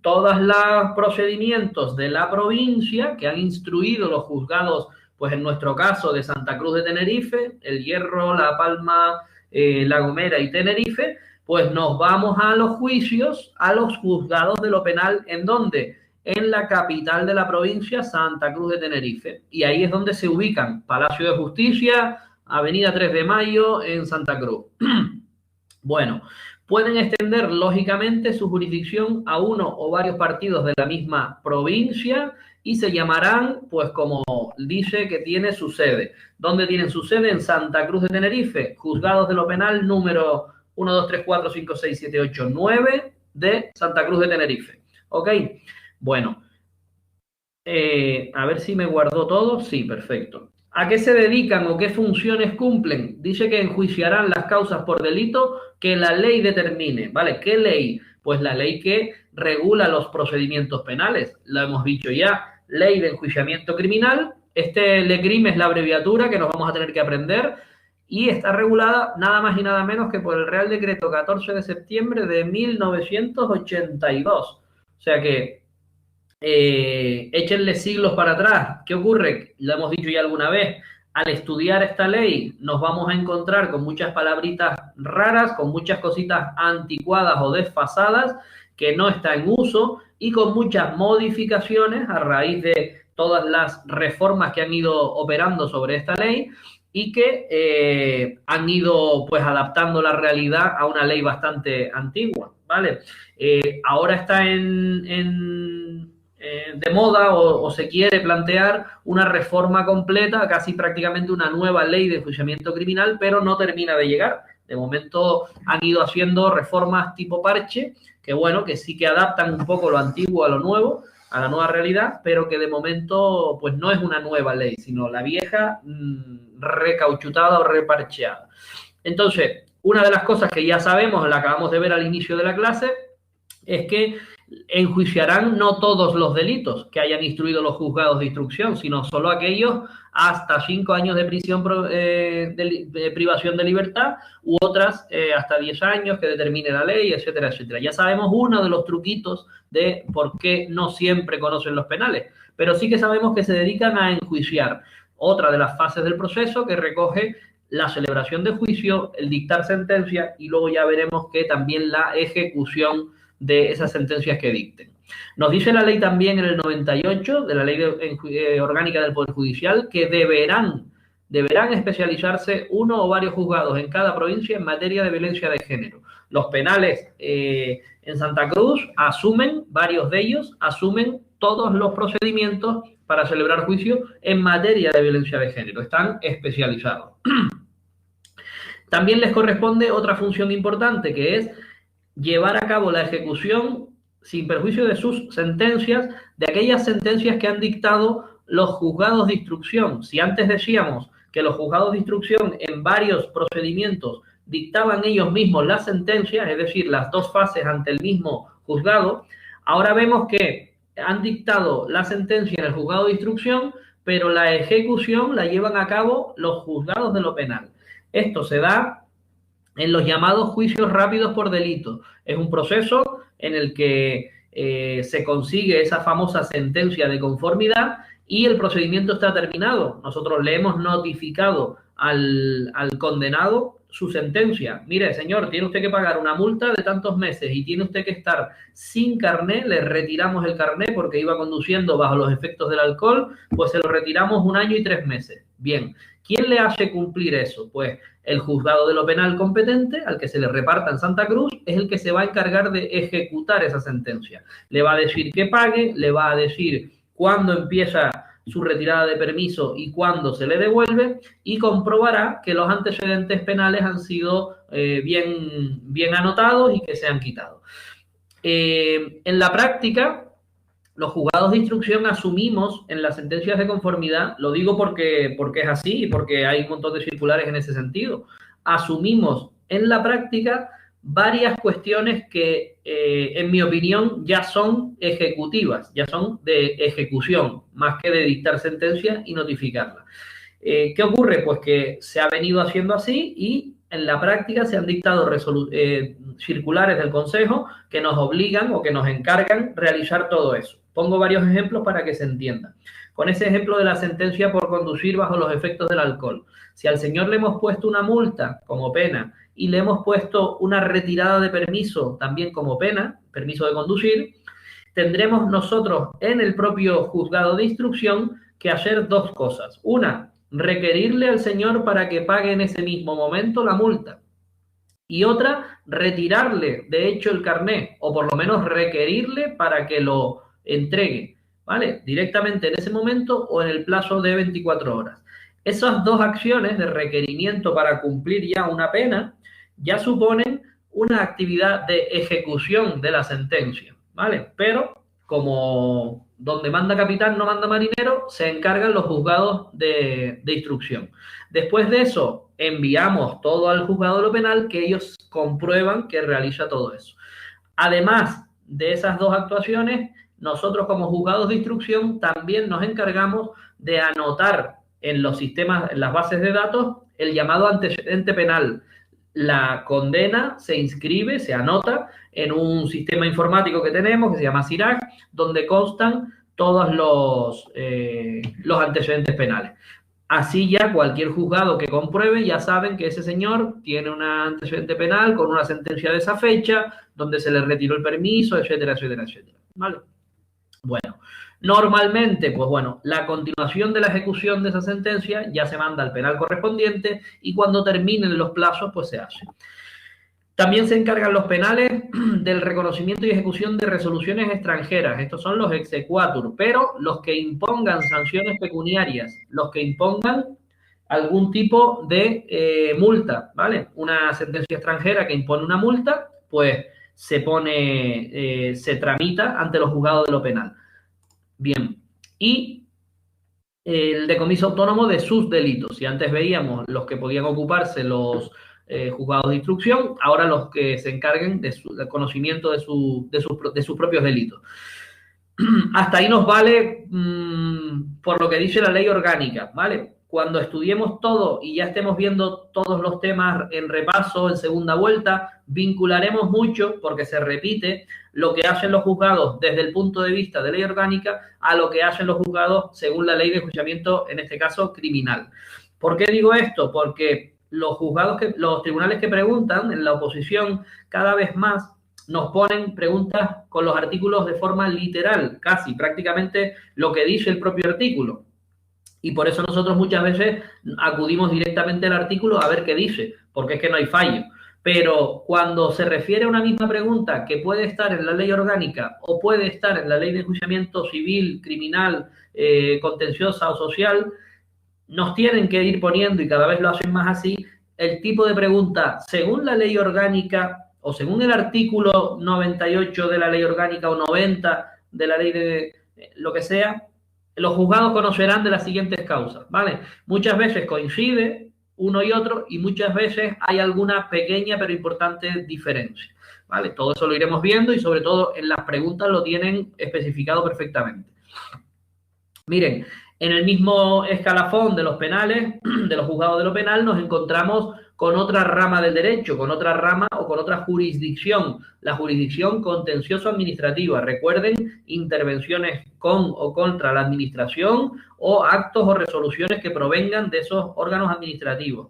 todos los procedimientos de la provincia que han instruido los juzgados, pues en nuestro caso de Santa Cruz de Tenerife, El Hierro, La Palma, La Gomera y Tenerife, pues nos vamos a los juicios, a los juzgados de lo penal, ¿en dónde? En la capital de la provincia, Santa Cruz de Tenerife. Y ahí es donde se ubican Palacio de Justicia, Avenida 3 de Mayo, en Santa Cruz. Bueno, pueden extender, lógicamente, su jurisdicción a uno o varios partidos de la misma provincia y se llamarán, pues como dice que tiene su sede. ¿Dónde tienen su sede? En Santa Cruz de Tenerife, juzgados de lo penal número 1, 2, 3, 4, 5, 6, 7, 8, 9 de Santa Cruz de Tenerife. ¿Ok? Bueno, a ver si me guardó todo. Sí, perfecto. ¿A qué se dedican o qué funciones cumplen? Dice que enjuiciarán las causas por delito que la ley determine. ¿Vale? ¿Qué ley? Pues la ley que regula los procedimientos penales. Lo hemos dicho ya. Ley de enjuiciamiento criminal. LECRIM es la abreviatura que nos vamos a tener que aprender. Y está regulada nada más y nada menos que por el Real Decreto 14 de septiembre de 1982. O sea que échenle siglos para atrás. ¿Qué ocurre? Lo hemos dicho ya alguna vez. Al estudiar esta ley nos vamos a encontrar con muchas palabritas raras, con muchas cositas anticuadas o desfasadas que no están en uso y con muchas modificaciones a raíz de todas las reformas que han ido operando sobre esta ley y que han ido pues adaptando la realidad a una ley bastante antigua, ¿vale? Ahora está de moda o se quiere plantear una reforma completa, casi prácticamente una nueva ley de enjuiciamiento criminal, pero no termina de llegar. De momento han ido haciendo reformas tipo parche, que bueno, que sí que adaptan un poco lo antiguo a lo nuevo, a la nueva realidad, pero que de momento pues no es una nueva ley, sino la vieja recauchutada o reparcheada. Entonces, una de las cosas que ya sabemos, la acabamos de ver al inicio de la clase, es que enjuiciarán no todos los delitos que hayan instruido los juzgados de instrucción, sino solo aquellos hasta 5 años de prisión de privación de libertad u otras hasta 10 años que determine la ley, etcétera, etcétera. Ya sabemos uno de los truquitos de por qué no siempre conocen los penales, pero sí que sabemos que se dedican a enjuiciar. Otra de las fases del proceso que recoge la celebración de juicio, el dictar sentencia y luego ya veremos que también la ejecución de esas sentencias que dicten. Nos dice la ley también en el 98 de la Ley Orgánica del Poder Judicial que deberán deberán especializarse uno o varios juzgados en cada provincia en materia de violencia de género. Los penales en Santa Cruz asumen, varios de ellos, asumen todos los procedimientos para celebrar juicio en materia de violencia de género. Están especializados. También les corresponde otra función importante, que es llevar a cabo la ejecución sin perjuicio de sus sentencias, de aquellas sentencias que han dictado los juzgados de instrucción. Si antes decíamos que los juzgados de instrucción en varios procedimientos dictaban ellos mismos las sentencias, es decir, las dos fases ante el mismo juzgado, ahora vemos que han dictado la sentencia en el juzgado de instrucción, pero la ejecución la llevan a cabo los juzgados de lo penal. Esto se da en los llamados juicios rápidos por delito. Es un proceso en el que se consigue esa famosa sentencia de conformidad y el procedimiento está terminado. Nosotros le hemos notificado al condenado su sentencia. Mire, señor, tiene usted que pagar una multa de tantos meses y tiene usted que estar sin carné. Le retiramos el carné porque iba conduciendo bajo los efectos del alcohol, pues se lo retiramos 1 año y 3 meses. Bien, ¿quién le hace cumplir eso? Pues el juzgado de lo penal competente, al que se le reparta en Santa Cruz, es el que se va a encargar de ejecutar esa sentencia. Le va a decir que pague, le va a decir cuándo empieza su retirada de permiso y cuándo se le devuelve, y comprobará que los antecedentes penales han sido bien anotados y que se han quitado. En la práctica, los juzgados de instrucción asumimos en las sentencias de conformidad, lo digo porque es así y porque hay un montón de circulares en ese sentido, asumimos en la práctica varias cuestiones que, en mi opinión, ya son ejecutivas, ya son de ejecución, más que de dictar sentencia y notificarla. ¿Qué ocurre? Pues que se ha venido haciendo así y en la práctica se han dictado circulares del Consejo que nos obligan o que nos encargan realizar todo eso. Pongo varios ejemplos para que se entienda. Con ese ejemplo de la sentencia por conducir bajo los efectos del alcohol. Si al señor le hemos puesto una multa como pena y le hemos puesto una retirada de permiso también como pena, permiso de conducir, tendremos nosotros en el propio juzgado de instrucción que hacer dos cosas. Una, requerirle al señor para que pague en ese mismo momento la multa. Y otra, retirarle de hecho el carné, o por lo menos requerirle para que lo entregue, ¿vale? Directamente en ese momento o en el plazo de 24 horas. Esas dos acciones de requerimiento para cumplir ya una pena ya suponen una actividad de ejecución de la sentencia, ¿vale? Pero como donde manda capitán no manda marinero, se encargan los juzgados de instrucción. Después de eso, enviamos todo al juzgado de lo penal, que ellos comprueban que realiza todo eso. Además de esas dos actuaciones, nosotros como juzgados de instrucción también nos encargamos de anotar en los sistemas, en las bases de datos, el llamado antecedente penal. La condena se inscribe, se anota en un sistema informático que tenemos que se llama SIRAC, donde constan todos los antecedentes penales. Así ya cualquier juzgado que compruebe ya saben que ese señor tiene un antecedente penal con una sentencia de esa fecha, donde se le retiró el permiso, etcétera, etcétera, etcétera. ¿Vale? Bueno, normalmente, pues bueno, la continuación de la ejecución de esa sentencia ya se manda al penal correspondiente y cuando terminen los plazos, pues se hace. También se encargan los penales del reconocimiento y ejecución de resoluciones extranjeras. Estos son los exequatur, pero los que impongan sanciones pecuniarias, los que impongan algún tipo de multa, ¿vale? Una sentencia extranjera que impone una multa, pues se tramita ante los juzgados de lo penal. Bien, y el decomiso autónomo de sus delitos. Si antes veíamos los que podían ocuparse los juzgados de instrucción, ahora los que se encarguen del conocimiento de sus propios delitos. Hasta ahí nos vale por lo que dice la ley orgánica, ¿vale? Cuando estudiemos todo y ya estemos viendo todos los temas en repaso, en segunda vuelta, vincularemos mucho, porque se repite, lo que hacen los juzgados desde el punto de vista de ley orgánica a lo que hacen los juzgados según la ley de enjuiciamiento, en este caso criminal. ¿Por qué digo esto? Porque los tribunales que preguntan en la oposición cada vez más nos ponen preguntas con los artículos de forma literal, casi prácticamente lo que dice el propio artículo. Y por eso nosotros muchas veces acudimos directamente al artículo a ver qué dice, porque es que no hay fallo. Pero cuando se refiere a una misma pregunta que puede estar en la ley orgánica o puede estar en la ley de enjuiciamiento civil, criminal, contenciosa o social, nos tienen que ir poniendo, y cada vez lo hacen más así, el tipo de pregunta según la ley orgánica o según el artículo 98 de la ley orgánica o 90 de la ley de lo que sea. Los juzgados conocerán de las siguientes causas, ¿vale? Muchas veces coincide uno y otro y muchas veces hay alguna pequeña pero importante diferencia, ¿vale? Todo eso lo iremos viendo y sobre todo en las preguntas lo tienen especificado perfectamente. Miren, en el mismo escalafón de los penales, de los juzgados de lo penal, nos encontramos con otra rama del derecho, con otra rama o con otra jurisdicción, la jurisdicción contencioso-administrativa. Recuerden, intervenciones con o contra la administración o actos o resoluciones que provengan de esos órganos administrativos.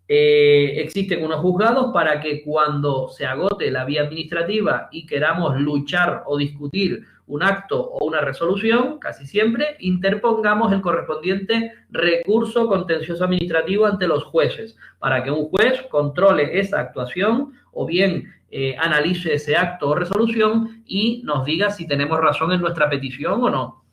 Existen unos juzgados para que cuando se agote la vía administrativa y queramos luchar o discutir un acto o una resolución, casi siempre interpongamos el correspondiente recurso contencioso administrativo ante los jueces, para que un juez controle esa actuación o bien analice ese acto o resolución y nos diga si tenemos razón en nuestra petición o no.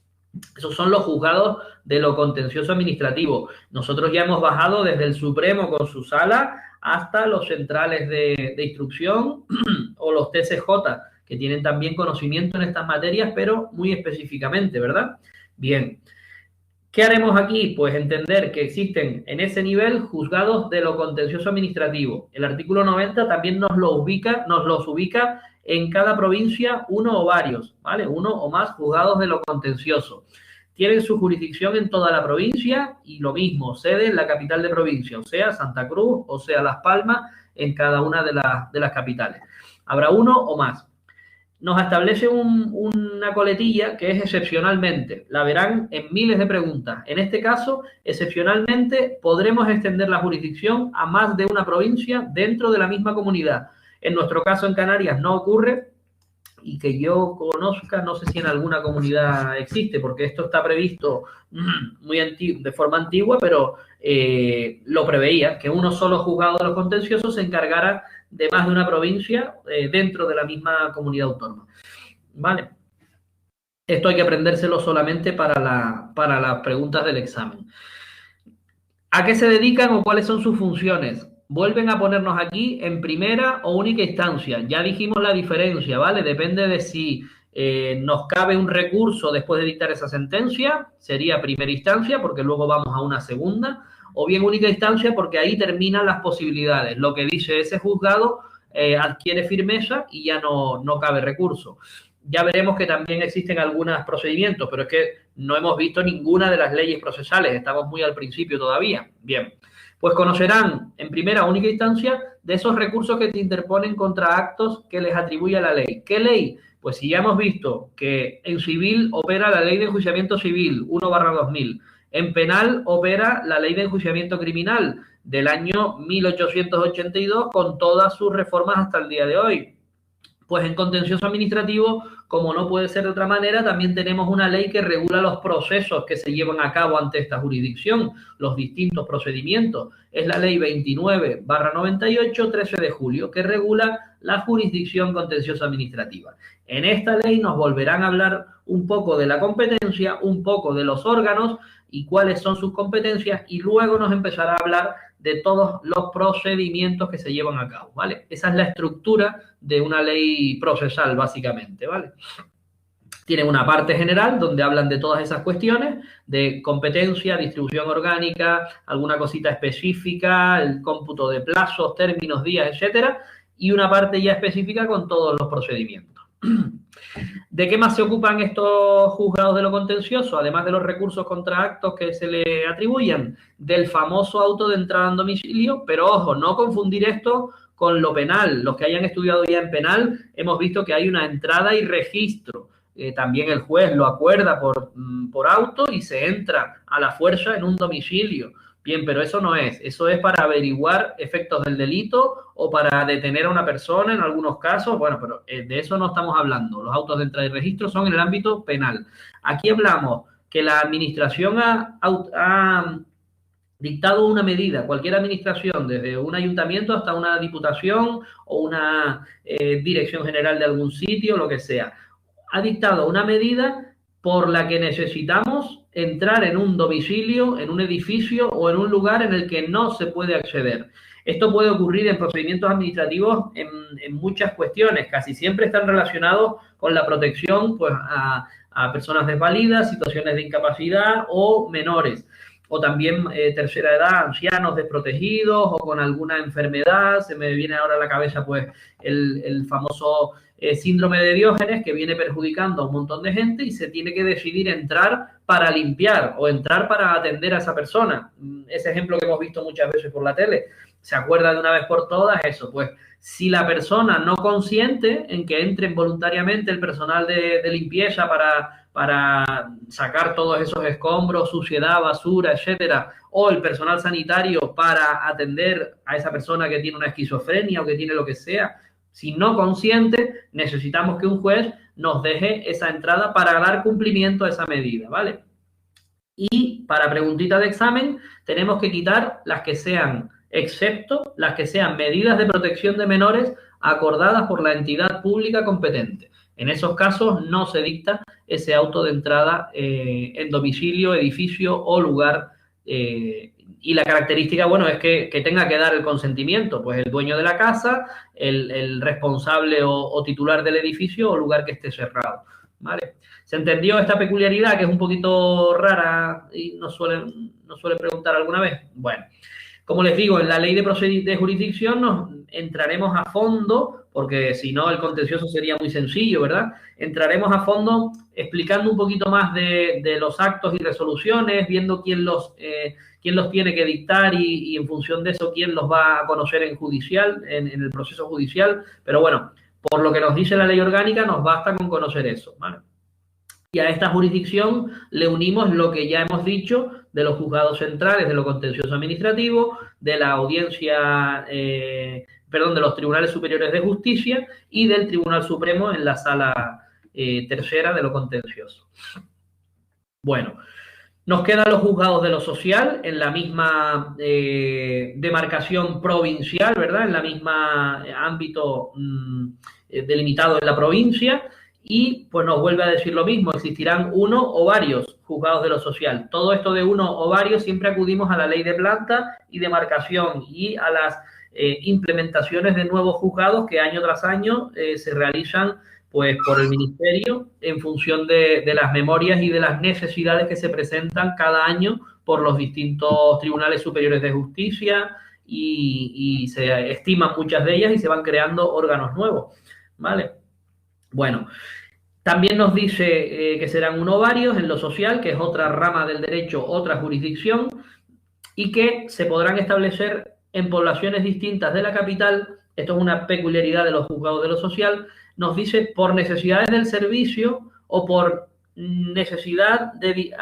Esos son los juzgados de lo contencioso administrativo. Nosotros ya hemos bajado desde el Supremo con su sala hasta los centrales de instrucción o los TCJ, que tienen también conocimiento en estas materias, pero muy específicamente, ¿verdad? Bien. ¿Qué haremos aquí? Pues entender que existen en ese nivel juzgados de lo contencioso administrativo. El artículo 90 también nos los ubica en cada provincia uno o varios, ¿vale? Uno o más juzgados de lo contencioso. Tienen su jurisdicción en toda la provincia y lo mismo, sede en la capital de provincia, o sea, Santa Cruz, o sea, Las Palmas, en cada una de las capitales. Habrá uno o más. Nos establece una coletilla que es excepcionalmente. La verán en miles de preguntas. En este caso, excepcionalmente, podremos extender la jurisdicción a más de una provincia dentro de la misma comunidad. En nuestro caso, en Canarias, no ocurre y que yo conozca, no sé si en alguna comunidad existe, porque esto está previsto de forma antigua, pero lo preveía, que uno solo juzgado de los contenciosos se encargara de más de una provincia dentro de la misma comunidad autónoma. ¿Vale? Esto hay que aprendérselo solamente para las preguntas del examen. ¿A qué se dedican o cuáles son sus funciones? Vuelven a ponernos aquí en primera o única instancia. Ya dijimos la diferencia, ¿vale? Depende de si nos cabe un recurso después de dictar esa sentencia, sería primera instancia, porque luego vamos a una segunda, o bien única instancia, porque ahí terminan las posibilidades. Lo que dice ese juzgado adquiere firmeza y ya no cabe recurso. Ya veremos que también existen algunos procedimientos, pero es que no hemos visto ninguna de las leyes procesales, estamos muy al principio todavía. Bien, pues conocerán en primera o única instancia de esos recursos que te interponen contra actos que les atribuye la ley. ¿Qué ley? Pues si ya hemos visto que en civil opera la ley de enjuiciamiento civil 1/2000, en penal opera la ley de enjuiciamiento criminal del año 1882 con todas sus reformas hasta el día de hoy. Pues en contencioso administrativo, como no puede ser de otra manera, también tenemos una ley que regula los procesos que se llevan a cabo ante esta jurisdicción, los distintos procedimientos. Es la ley 29/98, 13 de julio, que regula la jurisdicción contencioso administrativa. En esta ley nos volverán a hablar un poco de la competencia, un poco de los órganos y cuáles son sus competencias, y luego nos empezará a hablar de todos los procedimientos que se llevan a cabo, ¿vale? Esa es la estructura de una ley procesal, básicamente, ¿vale? Tienen una parte general donde hablan de todas esas cuestiones, de competencia, distribución orgánica, alguna cosita específica, el cómputo de plazos, términos, días, etcétera, y una parte ya específica con todos los procedimientos. ¿De qué más se ocupan estos juzgados de lo contencioso? Además de los recursos contra actos que se le atribuyan, del famoso auto de entrada en domicilio, pero ojo, no confundir esto con lo penal. Los que hayan estudiado ya en penal, hemos visto que hay una entrada y registro. También el juez lo acuerda por auto y se entra a la fuerza en un domicilio. Bien, pero eso no es. Eso es para averiguar efectos del delito o para detener a una persona en algunos casos. Bueno, pero de eso no estamos hablando. Los autos de entrada y registro son en el ámbito penal. Aquí hablamos que la administración ha dictado una medida, cualquier administración, desde un ayuntamiento hasta una diputación o una dirección general de algún sitio, lo que sea, ha dictado una medida por la que necesitamos entrar en un domicilio, en un edificio o en un lugar en el que no se puede acceder. Esto puede ocurrir en procedimientos administrativos en muchas cuestiones, casi siempre están relacionados con la protección pues, a personas desvalidas, situaciones de incapacidad o menores, o también tercera edad, ancianos desprotegidos o con alguna enfermedad. Se me viene ahora a la cabeza pues el famoso síndrome de Diógenes, que viene perjudicando a un montón de gente y se tiene que decidir entrar para limpiar o entrar para atender a esa persona. Ese ejemplo que hemos visto muchas veces por la tele. ¿Se acuerda de una vez por todas eso? Pues si la persona no consiente en que entren voluntariamente el personal de limpieza para sacar todos esos escombros, suciedad, basura, etcétera, o el personal sanitario para atender a esa persona que tiene una esquizofrenia o que tiene lo que sea, si no consiente, necesitamos que un juez nos deje esa entrada para dar cumplimiento a esa medida, ¿vale? Y para preguntita de examen, tenemos que quitar las que sean, excepto las que sean medidas de protección de menores acordadas por la entidad pública competente. En esos casos no se dicta ese auto de entrada en domicilio, edificio o lugar. Y la característica, bueno, es que tenga que dar el consentimiento, pues el dueño de la casa, el responsable o titular del edificio o lugar que esté cerrado, ¿vale? ¿Se entendió esta peculiaridad que es un poquito rara y nos suelen preguntar alguna vez? Bueno, como les digo, en la ley de jurisdicción nos entraremos a fondo, porque si no el contencioso sería muy sencillo, ¿verdad? Entraremos a fondo explicando un poquito más de los actos y resoluciones, viendo quién los tiene que dictar y en función de eso quién los va a conocer en el proceso judicial. Pero bueno, por lo que nos dice la ley orgánica nos basta con conocer eso, ¿vale? Y a esta jurisdicción le unimos lo que ya hemos dicho de los juzgados centrales, de lo contencioso administrativo, de la audiencia, de los tribunales superiores de justicia y del Tribunal Supremo en la sala tercera de lo contencioso. Bueno, nos quedan los juzgados de lo social en la misma demarcación provincial, ¿verdad? En la misma ámbito delimitado en la provincia. Y pues nos vuelve a decir lo mismo, existirán uno o varios juzgados de lo social. Todo esto de uno o varios siempre acudimos a la ley de planta y demarcación y a las implementaciones de nuevos juzgados que año tras año se realizan pues por el Ministerio en función de las memorias y de las necesidades que se presentan cada año por los distintos tribunales superiores de justicia y se estiman muchas de ellas y se van creando órganos nuevos, ¿vale? Bueno, también nos dice que serán uno o varios en lo social, que es otra rama del derecho, otra jurisdicción, y que se podrán establecer en poblaciones distintas de la capital. Esto es una peculiaridad de los juzgados de lo social. Nos dice por necesidades del servicio o por necesidad de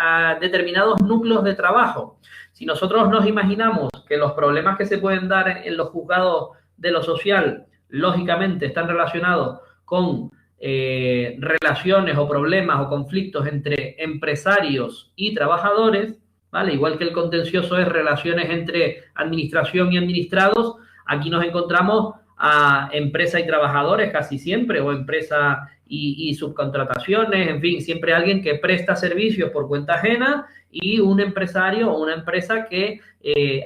determinados núcleos de trabajo. Si nosotros nos imaginamos que los problemas que se pueden dar en los juzgados de lo social, lógicamente, están relacionados con relaciones o problemas o conflictos entre empresarios y trabajadores, ¿vale? Igual que el contencioso es relaciones entre administración y administrados, aquí nos encontramos a empresa y trabajadores casi siempre, o empresa y subcontrataciones, en fin, siempre alguien que presta servicios por cuenta ajena y un empresario o una empresa que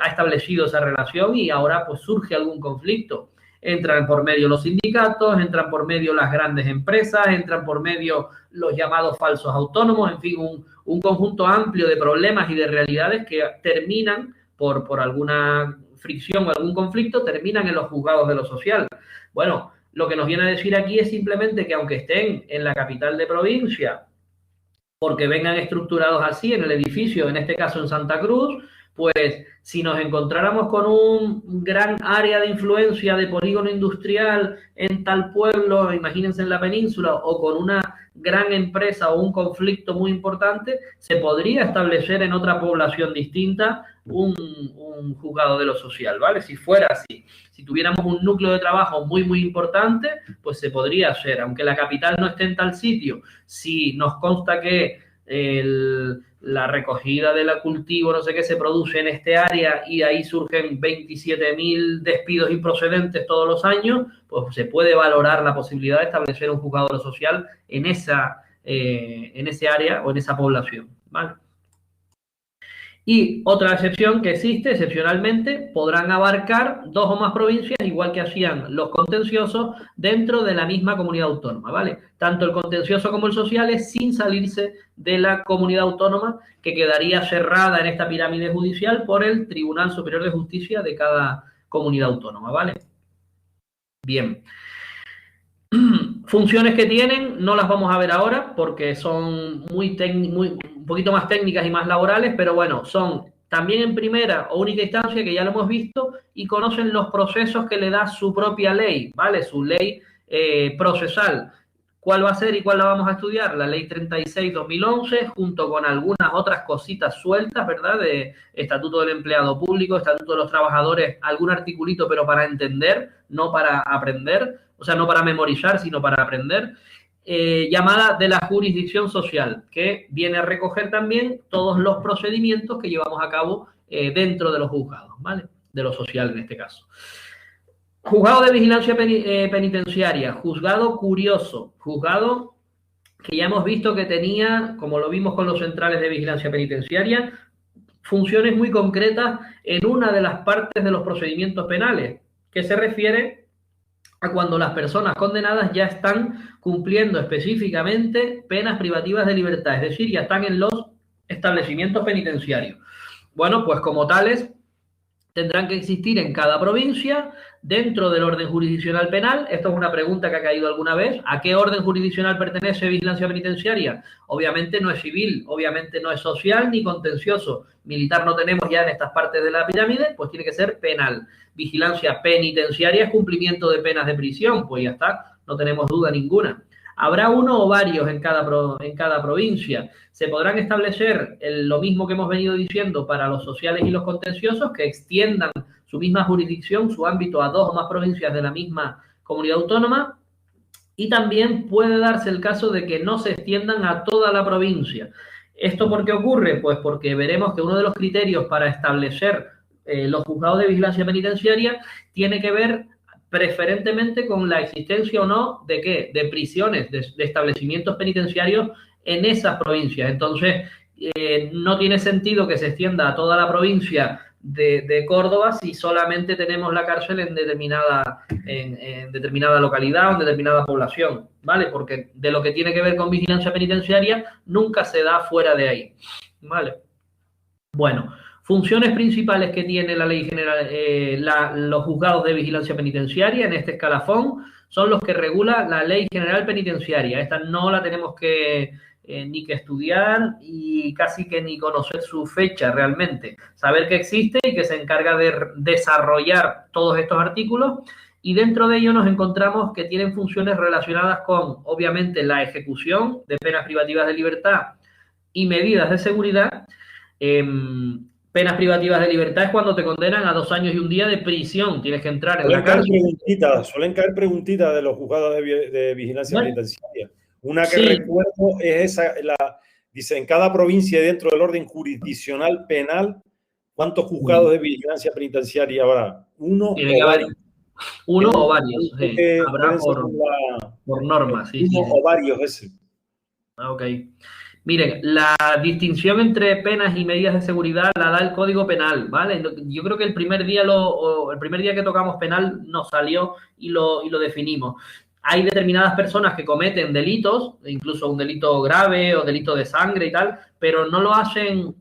ha establecido esa relación y ahora pues surge algún conflicto. Entran por medio los sindicatos, entran por medio las grandes empresas, entran por medio los llamados falsos autónomos, en fin, un conjunto amplio de problemas y de realidades que terminan por alguna fricción o algún conflicto, terminan en los juzgados de lo social. Bueno, lo que nos viene a decir aquí es simplemente que aunque estén en la capital de provincia, porque vengan estructurados así en el edificio, en este caso en Santa Cruz, pues si nos encontráramos con un gran área de influencia de polígono industrial en tal pueblo, imagínense en la península, o con una gran empresa o un conflicto muy importante, se podría establecer en otra población distinta un juzgado de lo social, ¿vale? Si fuera así, si tuviéramos un núcleo de trabajo muy, muy importante, pues se podría hacer, aunque la capital no esté en tal sitio. Si nos consta que la recogida del cultivo, no sé qué, se produce en este área y ahí surgen 27.000 despidos improcedentes todos los años, pues se puede valorar la posibilidad de establecer un juzgado de lo social en ese área o en esa población, ¿vale? Y otra excepción que existe, excepcionalmente, podrán abarcar 2 o más provincias, igual que hacían los contenciosos, dentro de la misma comunidad autónoma, ¿vale? Tanto el contencioso como el social es sin salirse de la comunidad autónoma, que quedaría cerrada en esta pirámide judicial por el Tribunal Superior de Justicia de cada comunidad autónoma, ¿vale? Bien. Funciones que tienen no las vamos a ver ahora porque son un poquito más técnicas y más laborales, pero bueno, son también en primera o única instancia, que ya lo hemos visto, y conocen los procesos que le da su propia ley, ¿vale? Su ley procesal. ¿Cuál va a ser y cuál la vamos a estudiar? La ley 36/2011, junto con algunas otras cositas sueltas, ¿verdad? De Estatuto del Empleado Público, Estatuto de los Trabajadores, algún articulito, pero para entender, no para aprender, o sea, no para memorizar, sino para aprender, llamada de la jurisdicción social, que viene a recoger también todos los procedimientos que llevamos a cabo dentro de los juzgados, ¿vale? De lo social en este caso. Juzgado de vigilancia penitenciaria, juzgado curioso, juzgado que ya hemos visto que tenía, como lo vimos con los centrales de vigilancia penitenciaria, funciones muy concretas en una de las partes de los procedimientos penales, que se refiere a cuando las personas condenadas ya están cumpliendo específicamente penas privativas de libertad, es decir, ya están en los establecimientos penitenciarios. Bueno, pues como tales, tendrán que existir en cada provincia, dentro del orden jurisdiccional penal. Esto es una pregunta que ha caído alguna vez. ¿A qué orden jurisdiccional pertenece vigilancia penitenciaria? Obviamente no es civil, obviamente no es social ni contencioso. Militar no tenemos ya en estas partes de la pirámide, pues tiene que ser penal. Vigilancia penitenciaria es cumplimiento de penas de prisión, pues ya está, no tenemos duda ninguna. Habrá uno o varios en cada provincia. Se podrán establecer lo mismo que hemos venido diciendo para los sociales y los contenciosos, que extiendan su misma jurisdicción, su ámbito, a 2 o más provincias de la misma comunidad autónoma. Y también puede darse el caso de que no se extiendan a toda la provincia. ¿Esto por qué ocurre? Pues porque veremos que uno de los criterios para establecer los juzgados de vigilancia penitenciaria tiene que ver preferentemente con la existencia o no de ¿qué? De prisiones, de establecimientos penitenciarios en esas provincias. Entonces, no tiene sentido que se extienda a toda la provincia de Córdoba si solamente tenemos la cárcel en determinada localidad o en determinada población, ¿vale? Porque de lo que tiene que ver con vigilancia penitenciaria nunca se da fuera de ahí, ¿vale? Bueno, funciones principales que tiene la ley general, los juzgados de vigilancia penitenciaria en este escalafón son los que regula la ley general penitenciaria. Esta no la tenemos ni que estudiar y casi que ni conocer su fecha realmente. Saber que existe y que se encarga de desarrollar todos estos artículos, y dentro de ello nos encontramos que tienen funciones relacionadas con, obviamente, la ejecución de penas privativas de libertad y medidas de seguridad. Penas privativas de libertad es cuando te condenan a 2 años y 1 día de prisión. Tienes que entrar en la cárcel. Suelen caer preguntitas de los juzgados de vigilancia penitenciaria. Una que recuerdo es esa, dice, en cada provincia dentro del orden jurisdiccional penal, ¿cuántos juzgados de vigilancia penitenciaria habrá? ¿Uno o varios? Uno o varios. Habrá por norma, sí. Uno o varios, ese. Ok. Miren, la distinción entre penas y medidas de seguridad la da el Código Penal, ¿vale? Yo creo que el primer día que tocamos penal nos salió y lo definimos. Hay determinadas personas que cometen delitos, incluso un delito grave o delito de sangre y tal, pero no lo hacen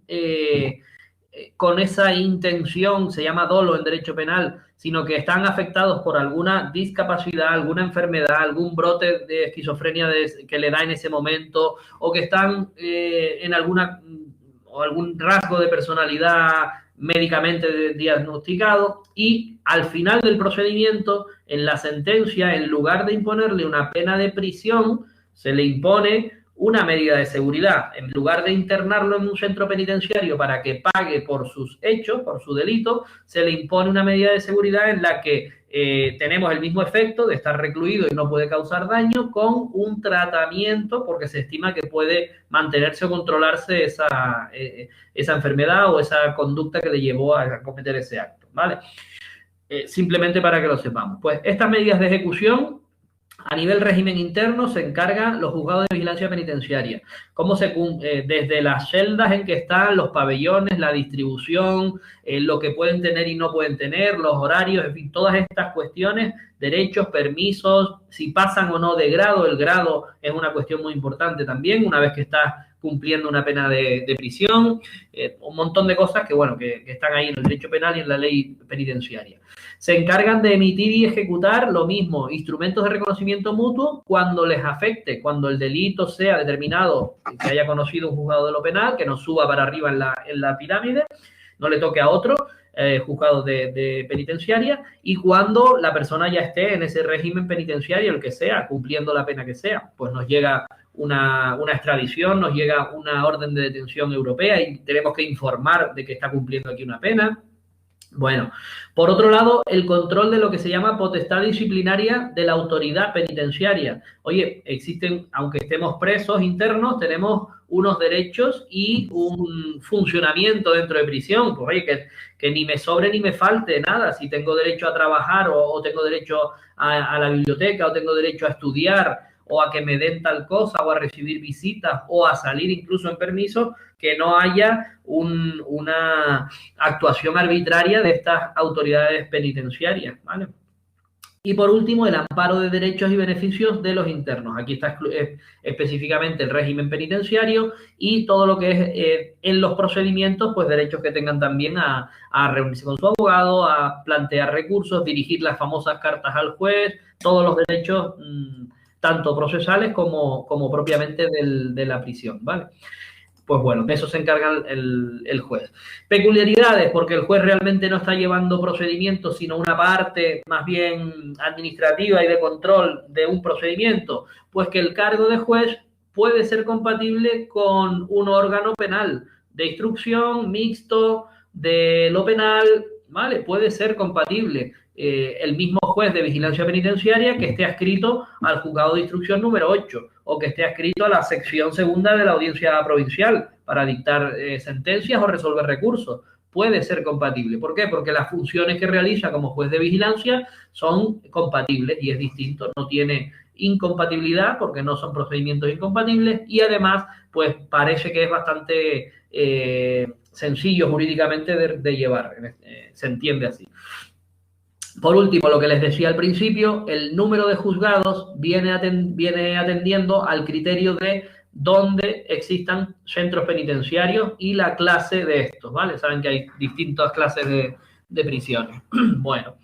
con esa intención, se llama dolo en derecho penal, sino que están afectados por alguna discapacidad, alguna enfermedad, algún brote de esquizofrenia que le da en ese momento, o que están en algún rasgo de personalidad médicamente diagnosticado, y al final del procedimiento, en la sentencia, en lugar de imponerle una pena de prisión, se le impone una medida de seguridad. En lugar de internarlo en un centro penitenciario para que pague por sus hechos, por su delito, se le impone una medida de seguridad en la que tenemos el mismo efecto de estar recluido y no puede causar daño con un tratamiento porque se estima que puede mantenerse o controlarse esa enfermedad o esa conducta que le llevó a cometer ese acto, ¿vale? Simplemente para que lo sepamos. Pues estas medidas de ejecución a nivel régimen interno se encargan los juzgados de vigilancia penitenciaria. Cómo desde las celdas en que están, los pabellones, la distribución, lo que pueden tener y no pueden tener, los horarios, en fin, todas estas cuestiones, derechos, permisos, si pasan o no de grado. El grado es una cuestión muy importante también, una vez que estás cumpliendo una pena de prisión, un montón de cosas que, bueno, que están ahí en el derecho penal y en la ley penitenciaria. Se encargan de emitir y ejecutar lo mismo, instrumentos de reconocimiento mutuo cuando les afecte, cuando el delito sea determinado, que haya conocido un juzgado de lo penal, que no suba para arriba en la pirámide, no le toque a otro juzgado de penitenciaria, y cuando la persona ya esté en ese régimen penitenciario, el que sea, cumpliendo la pena que sea, pues nos llega una extradición, nos llega una orden de detención europea y tenemos que informar de que está cumpliendo aquí una pena. Bueno, por otro lado, el control de lo que se llama potestad disciplinaria de la autoridad penitenciaria. Oye, existen, aunque estemos presos internos, tenemos unos derechos y un funcionamiento dentro de prisión. Pues oye, que ni me sobre ni me falte nada. Si tengo derecho a trabajar o tengo derecho a la biblioteca o tengo derecho a estudiar o a que me den tal cosa o a recibir visitas o a salir incluso en permiso, que no haya una actuación arbitraria de estas autoridades penitenciarias, ¿vale? Y por último, el amparo de derechos y beneficios de los internos. Aquí está específicamente el régimen penitenciario y todo lo que es en los procedimientos, pues derechos que tengan también a reunirse con su abogado, a plantear recursos, dirigir las famosas cartas al juez, todos los derechos tanto procesales como propiamente de la prisión, ¿vale? Pues bueno, de eso se encarga el juez. Peculiaridades, porque el juez realmente no está llevando procedimientos, sino una parte más bien administrativa y de control de un procedimiento. Pues que el cargo de juez puede ser compatible con un órgano penal, de instrucción, mixto, de lo penal, ¿vale? Puede ser compatible. El mismo juez de vigilancia penitenciaria que esté adscrito al juzgado de instrucción número 8 o que esté adscrito a la sección segunda de la audiencia provincial para dictar sentencias o resolver recursos. Puede ser compatible. ¿Por qué? Porque las funciones que realiza como juez de vigilancia son compatibles y es distinto. No tiene incompatibilidad porque no son procedimientos incompatibles y además pues parece que es bastante sencillo jurídicamente de llevar. Se entiende así. Por último, lo que les decía al principio, el número de juzgados viene atendiendo al criterio de dónde existan centros penitenciarios y la clase de estos, ¿vale? Saben que hay distintas clases de prisiones. Bueno,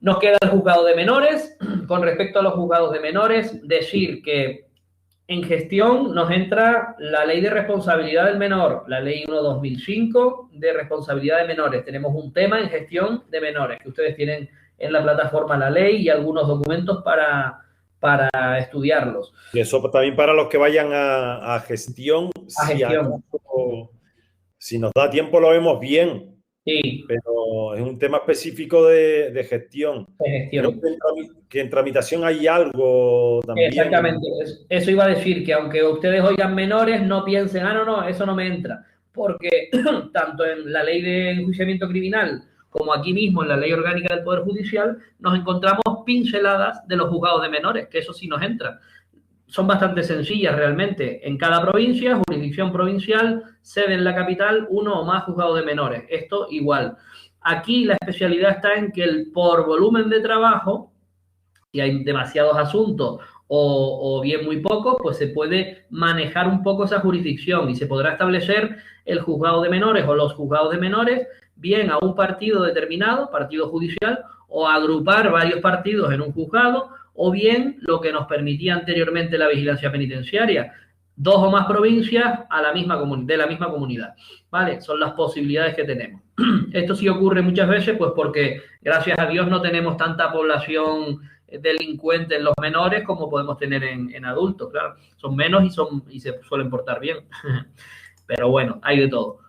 nos queda el juzgado de menores. Con respecto a los juzgados de menores, decir que en gestión nos entra la ley de responsabilidad del menor, la ley 1/2005 de responsabilidad de menores. Tenemos un tema en gestión de menores, que ustedes tienen en la plataforma la ley y algunos documentos para estudiarlos. Y eso también para los que vayan a gestión. Si nos da tiempo lo vemos bien. Sí. Pero es un tema específico de gestión. Creo que en tramitación hay algo también. Exactamente. Eso iba a decir, que aunque ustedes oigan menores, no piensen, no, eso no me entra. Porque tanto en la ley de enjuiciamiento criminal como aquí mismo en la ley orgánica del Poder Judicial nos encontramos pinceladas de los juzgados de menores, que eso sí nos entra. Son bastante sencillas realmente. En cada provincia, jurisdicción provincial, sede en la capital, uno o más juzgados de menores. Esto igual. Aquí la especialidad está en que por volumen de trabajo, si hay demasiados asuntos o bien muy pocos, pues se puede manejar un poco esa jurisdicción y se podrá establecer el juzgado de menores o los juzgados de menores bien a un partido determinado, partido judicial, o agrupar varios partidos en un juzgado, o bien lo que nos permitía anteriormente la vigilancia penitenciaria, 2 o más provincias de la misma comunidad, ¿vale? Son las posibilidades que tenemos. Esto sí ocurre muchas veces, pues porque gracias a Dios no tenemos tanta población delincuente en los menores como podemos tener en adultos, claro. Son menos y se suelen portar bien. Pero bueno, hay de todo.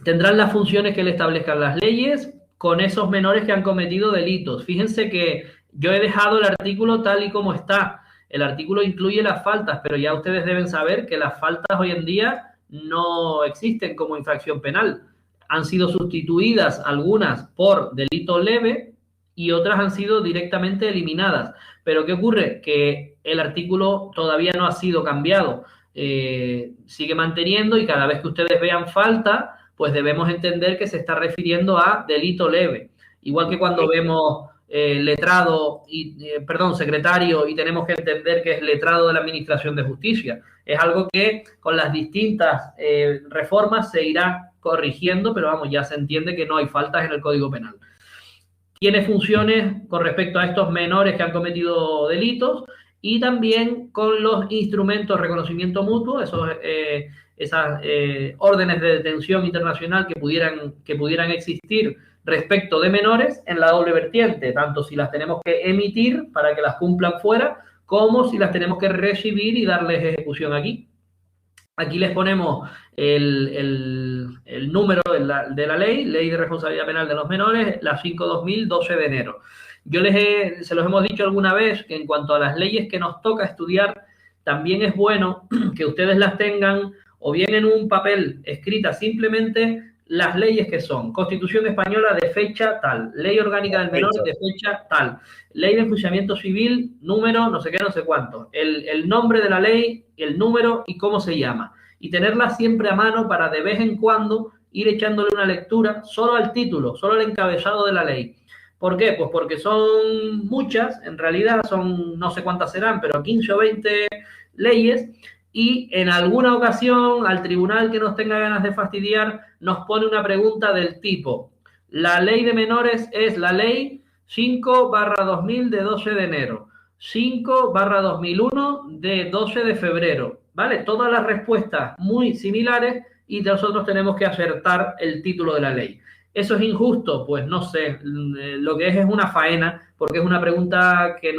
Tendrán las funciones que le establezcan las leyes. con esos menores que han cometido delitos. Fíjense que yo he dejado el artículo tal y como está. El artículo incluye las faltas, pero ya ustedes deben saber que las faltas hoy en día no existen como infracción penal. Han sido sustituidas algunas por delito leve y otras han sido directamente eliminadas. Pero ¿qué ocurre? Que el artículo todavía no ha sido cambiado. Sigue manteniendo, y cada vez que ustedes vean falta, pues debemos entender que se está refiriendo a delito leve. Igual que cuando vemos letrado secretario, y tenemos que entender que es letrado de la Administración de Justicia. Es algo que con las distintas reformas se irá corrigiendo, pero vamos, ya se entiende que no hay faltas en el Código Penal. Tiene funciones con respecto a estos menores que han cometido delitos, y también con los instrumentos de reconocimiento mutuo, esas órdenes de detención internacional que pudieran existir respecto de menores en la doble vertiente, tanto si las tenemos que emitir para que las cumplan fuera, como si las tenemos que recibir y darles ejecución aquí. Aquí les ponemos el número de la ley de responsabilidad penal de los menores, la 5/2000, 12 de enero. Se los hemos dicho alguna vez que en cuanto a las leyes que nos toca estudiar, también es bueno que ustedes las tengan o bien en un papel escritas simplemente las leyes que son: Constitución Española de fecha tal, Ley Orgánica del Menor de fecha tal, Ley de Enjuiciamiento Civil, número no sé qué, no sé cuánto, el nombre de la ley, el número y cómo se llama. Y tenerla siempre a mano para de vez en cuando ir echándole una lectura solo al título, solo al encabezado de la ley. ¿Por qué? Pues porque son muchas, en realidad son, no sé cuántas serán, pero 15 o 20 leyes, y en alguna ocasión al tribunal que nos tenga ganas de fastidiar nos pone una pregunta del tipo: la ley de menores es la ley 5/2000 de 12 de enero, 5/2001 de 12 de febrero, ¿vale? Todas las respuestas muy similares, y nosotros tenemos que acertar el título de la ley. ¿Eso es injusto? Pues no sé. Lo que es una faena, porque es una pregunta que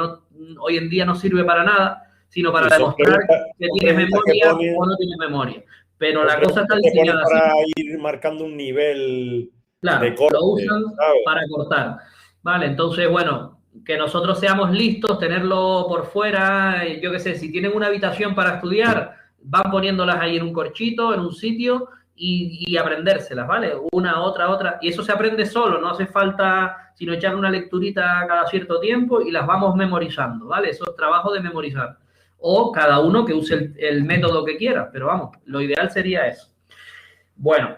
hoy en día no sirve para nada, sino para demostrar que tienes memoria o no tienes memoria. Pero la cosa está diseñada así. Para ir marcando un nivel de corte. Lo usan, ¿sabes?, para cortar. Vale, entonces, bueno, que nosotros seamos listos, tenerlo por fuera, yo qué sé, si tienen una habitación para estudiar, van poniéndolas ahí en un corchito, en un sitio, y aprendérselas, ¿vale? Una, otra, y eso se aprende solo, no hace falta sino echar una lecturita cada cierto tiempo y las vamos memorizando, ¿vale? Eso es trabajo de memorizar. O cada uno que use el método que quiera, pero vamos, lo ideal sería eso. Bueno,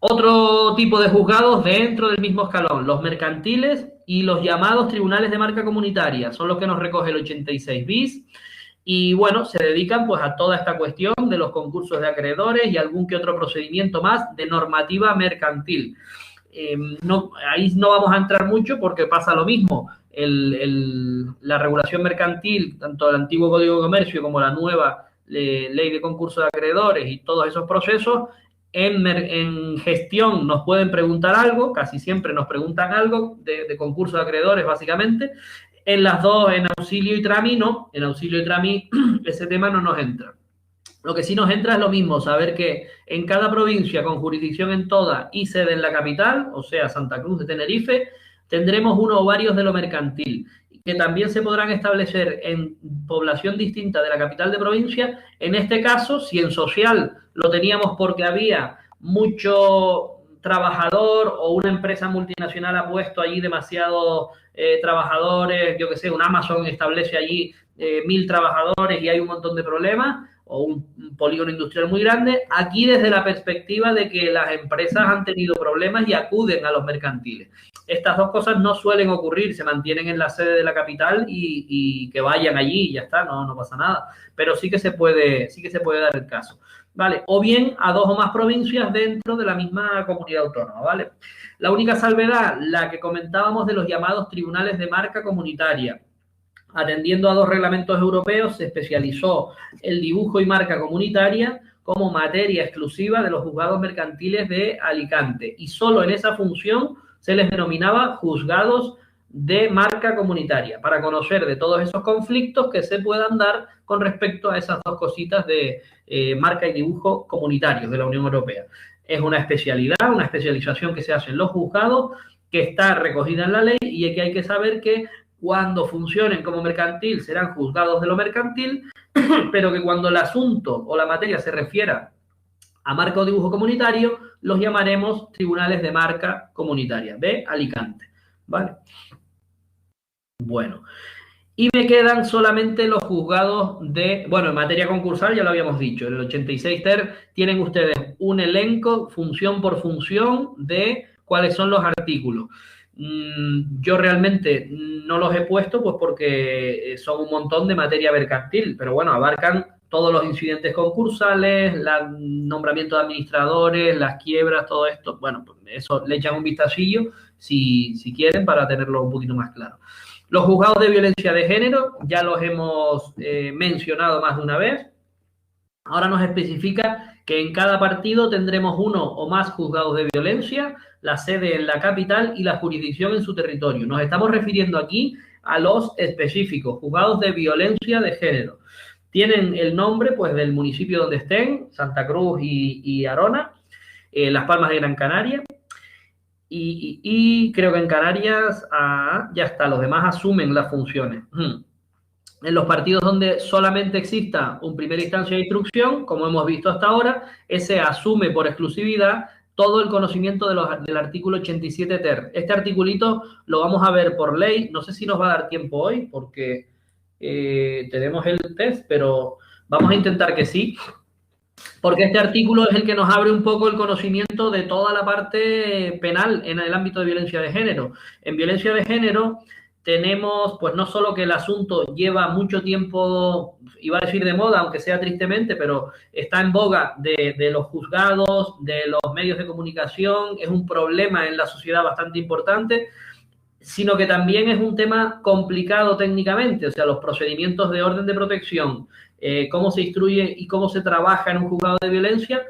otro tipo de juzgados dentro del mismo escalón: los mercantiles y los llamados tribunales de marca comunitaria, son los que nos recoge el 86 bis. Y bueno, se dedican pues a toda esta cuestión de los concursos de acreedores y algún que otro procedimiento más de normativa mercantil. Ahí no vamos a entrar mucho porque pasa lo mismo. La regulación mercantil, tanto el antiguo Código de Comercio como la nueva ley de concurso de acreedores y todos esos procesos, en gestión nos pueden preguntar algo, casi siempre nos preguntan algo de concurso de acreedores básicamente. En las dos, en auxilio y trami, no. En auxilio y trami ese tema no nos entra. Lo que sí nos entra es lo mismo, saber que en cada provincia con jurisdicción en toda y sede en la capital, o sea, Santa Cruz de Tenerife, tendremos uno o varios de lo mercantil, que también se podrán establecer en población distinta de la capital de provincia. En este caso, si en social lo teníamos porque había mucho trabajador o una empresa multinacional ha puesto allí demasiados trabajadores, yo que sé, un Amazon establece allí 1000 trabajadores y hay un montón de problemas, o un polígono industrial muy grande, aquí desde la perspectiva de que las empresas han tenido problemas y acuden a los mercantiles. Estas dos cosas no suelen ocurrir, se mantienen en la sede de la capital y que vayan allí y ya está, no pasa nada. Pero sí que se puede dar el caso, ¿vale? O bien a dos o más provincias dentro de la misma comunidad autónoma, ¿vale? La única salvedad, la que comentábamos de los llamados tribunales de marca comunitaria. Atendiendo a dos reglamentos europeos, se especializó el dibujo y marca comunitaria como materia exclusiva de los juzgados mercantiles de Alicante, y solo en esa función se les denominaba juzgados de marca comunitaria, para conocer de todos esos conflictos que se puedan dar con respecto a esas dos cositas de marca y dibujo comunitarios de la Unión Europea. Es una especialidad, una especialización que se hace en los juzgados, que está recogida en la ley y que hay que saber que cuando funcionen como mercantil serán juzgados de lo mercantil, pero que cuando el asunto o la materia se refiera a marca o dibujo comunitario, los llamaremos tribunales de marca comunitaria de Alicante, ¿vale? Bueno, y me quedan solamente los juzgados de, bueno, en materia concursal ya lo habíamos dicho, en el 86 ter tienen ustedes un elenco, función por función, de cuáles son los artículos. Yo realmente no los he puesto pues porque son un montón de materia mercantil, pero bueno, abarcan todos los incidentes concursales, el nombramiento de administradores, las quiebras, todo esto. Bueno, pues eso le echan un vistacillo si quieren para tenerlo un poquito más claro. Los juzgados de violencia de género ya los hemos mencionado más de una vez. Ahora nos especifica que en cada partido tendremos uno o más juzgados de violencia, la sede en la capital y la jurisdicción en su territorio. Nos estamos refiriendo aquí a los específicos, juzgados de violencia de género. Tienen el nombre pues del municipio donde estén, Santa Cruz y Arona, Las Palmas de Gran Canaria. Y creo que en Canarias ya está, los demás asumen las funciones. En los partidos donde solamente exista un primera instancia de instrucción, como hemos visto hasta ahora, ese asume por exclusividad todo el conocimiento del artículo 87 ter. Este articulito lo vamos a ver por ley, no sé si nos va a dar tiempo hoy, porque tenemos el test, pero vamos a intentar que sí. Porque este artículo es el que nos abre un poco el conocimiento de toda la parte penal en el ámbito de violencia de género. En violencia de género tenemos, pues no solo que el asunto lleva mucho tiempo, iba a decir de moda, aunque sea tristemente, pero está en boga de los juzgados, de los medios de comunicación, es un problema en la sociedad bastante importante, sino que también es un tema complicado técnicamente, o sea, los procedimientos de orden de protección, cómo se instruye y cómo se trabaja en un juzgado de violencia,